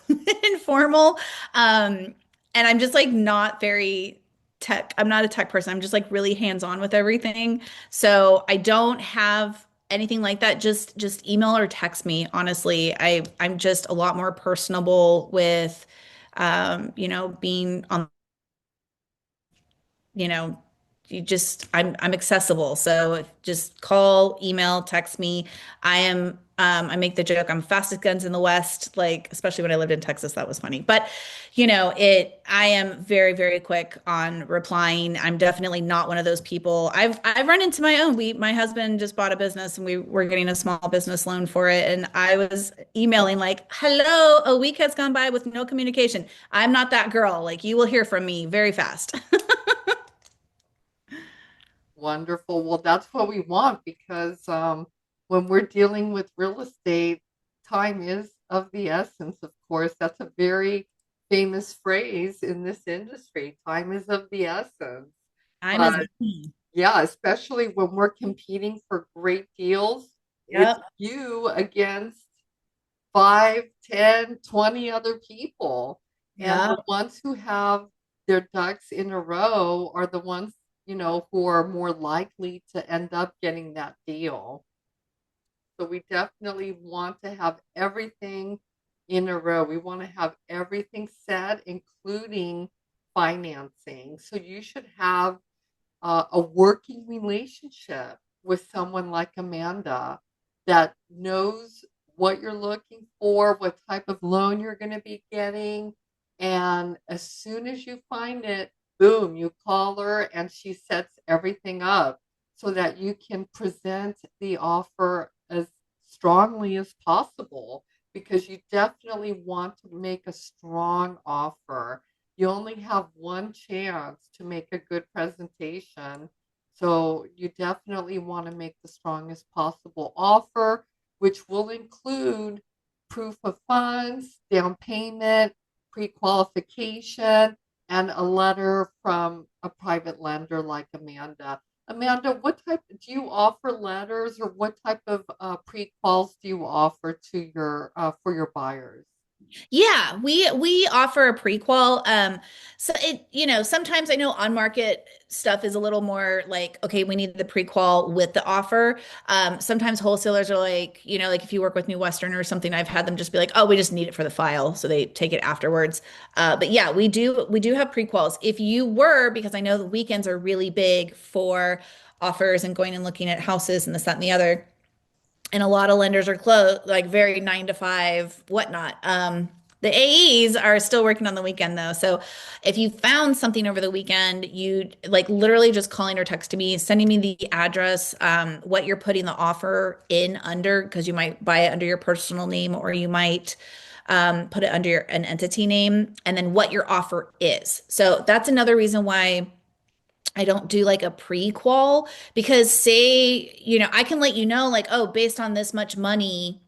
informal. And I'm just like not very. tech. I'm not a tech person. I'm just like really hands-on with everything. So I don't have anything like that. Just email or text me. Honestly, I'm just a lot more personable with being on you know, I'm accessible. So just call, email, text me. I make the joke I'm fastest guns in the West, like especially when I lived in Texas, that was funny. But I am very, very quick on replying. I'm definitely not one of those people. I've run into my own. My husband just bought a business and we were getting a small business loan for it. And I was emailing like, hello, a week has gone by with no communication. I'm not that girl. Like you will hear from me very fast. Wonderful. Well, that's what we want because when we're dealing with real estate, time is of the essence, of course. That's a very famous phrase in this industry. Time is of the essence. Time is But money. yeah, especially when we're competing for great deals, it's Yep. you against 5, 10, 20 other people. And the Yep. ones who have their ducks in a row are the ones, who are more likely to end up getting that deal. So we definitely want to have everything in a row. We want to have everything set, including financing. So you should have a working relationship with someone like Amanda that knows what you're looking for, what type of loan you're going to be getting. And as soon as you find it, boom, you call her and she sets everything up so that you can present the offer as strongly as possible because you definitely want to make a strong offer. You only have one chance to make a good presentation. So you definitely want to make the strongest possible offer, which will include proof of funds, down payment, pre-qualification, and a letter from a private lender like Amanda. Amanda, what type do you offer letters or what type of pre-quals do you offer to your for your buyers? Yeah, we offer a prequel. So sometimes I know on market stuff is a little more like, okay, we need the prequel with the offer. Sometimes wholesalers are like, like if you work with New Western or something, I've had them just be like, oh, we just need it for the file, so they take it afterwards. But yeah, we do have prequels. If you were, because I know the weekends are really big for offers and going and looking at houses and this, that, and the other. And a lot of lenders are closed, like very 9 to 5, whatnot. The AEs are still working on the weekend though. So if you found something over the weekend, you like literally just calling or texting me, sending me the address, what you're putting the offer in under, because you might buy it under your personal name or you might put it under an entity name, and then what your offer is. So that's another reason why I don't do like a pre-qual because say, I can let you know like, oh, based on this much money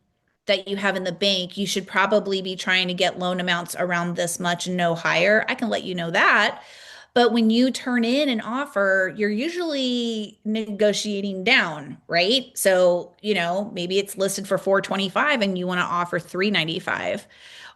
that you have in the bank, you should probably be trying to get loan amounts around this much and no higher. I can let you know that. But when you turn in an offer, you're usually negotiating down, right? So, maybe it's listed for 425 and you want to offer 395.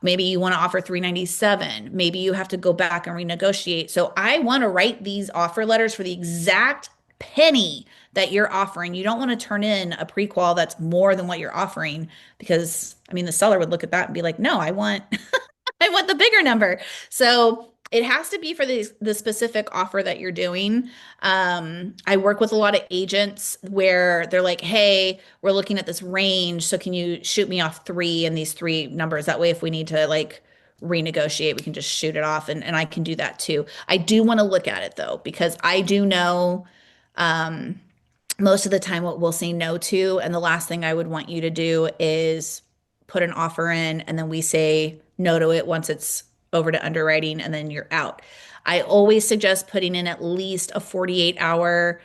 Maybe you want to offer 397. Maybe you have to go back and renegotiate. So I want to write these offer letters for the exact penny that you're offering. You don't want to turn in a prequal that's more than what you're offering because I mean the seller would look at that and be like, "No, I want I want the bigger number." So it has to be for the specific offer that you're doing. I work with a lot of agents where they're like, "Hey, we're looking at this range, so can you shoot me off three and these three numbers? That way, if we need to like renegotiate, we can just shoot it off, and I can do that too." I do want to look at it though because I do know most of the time what we'll say no to. And the last thing I would want you to do is put an offer in and then we say no to it once it's over to underwriting and then you're out. I always suggest putting in at least a 48-hour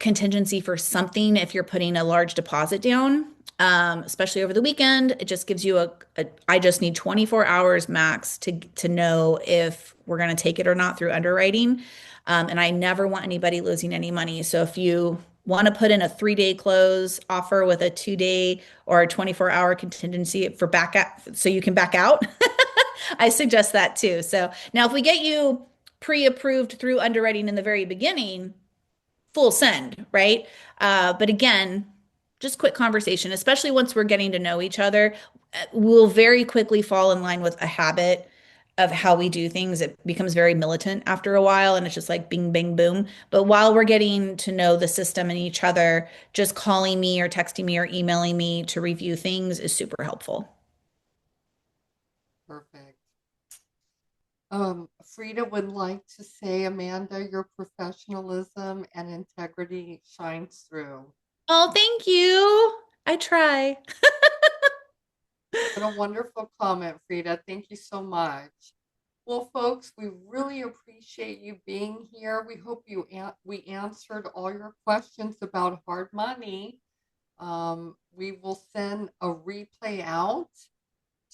contingency for something if you're putting a large deposit down, especially over the weekend. It just gives you I just need 24 hours max to know if we're going to take it or not through underwriting. And I never want anybody losing any money. So if you want to put in a 3-day close offer with a 2-day or a 24-hour contingency for back out, so you can back out, I suggest that too. So now if we get you pre-approved through underwriting in the very beginning, full send, right? But again, just quick conversation, especially once we're getting to know each other, we'll very quickly fall in line with a habit of how we do things. It becomes very militant after a while, and it's just like bing, bing, boom. But while we're getting to know the system and each other, just calling me or texting me or emailing me to review things is super helpful. Perfect. Frida would like to say, Amanda, your professionalism and integrity shines through. Oh, thank you. I try. What a wonderful comment, Frida. Thank you so much. Well, folks, we really appreciate you being here. We hope we answered all your questions about hard money. We will send a replay out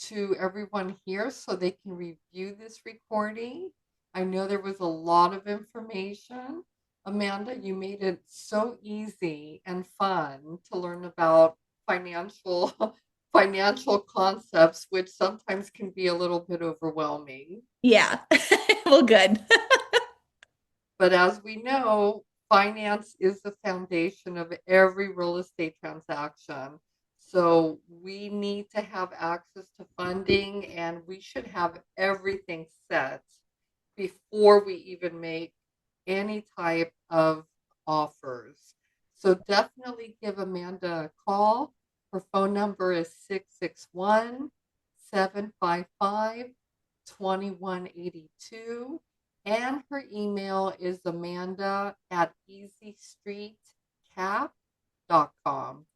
to everyone here so they can review this recording. I know there was a lot of information. Amanda, you made it so easy and fun to learn about financial financial concepts, which sometimes can be a little bit overwhelming. Yeah. Well, good. But as we know, finance is the foundation of every real estate transaction. So we need to have access to funding, and we should have everything set before we even make any type of offers. So definitely give Amanda a call. Her phone number is 661-755-2182. And her email is Amanda at easystreetcap.com.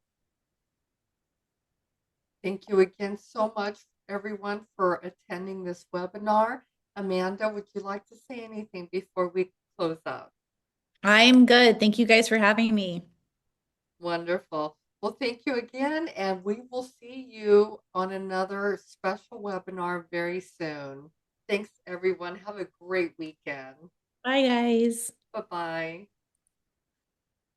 Thank you again so much, everyone, for attending this webinar. Amanda, would you like to say anything before we close up? I'm good. Thank you guys for having me. Wonderful. Well, thank you again, and we will see you on another special webinar very soon. Thanks, everyone. Have a great weekend. Bye, guys. Bye bye.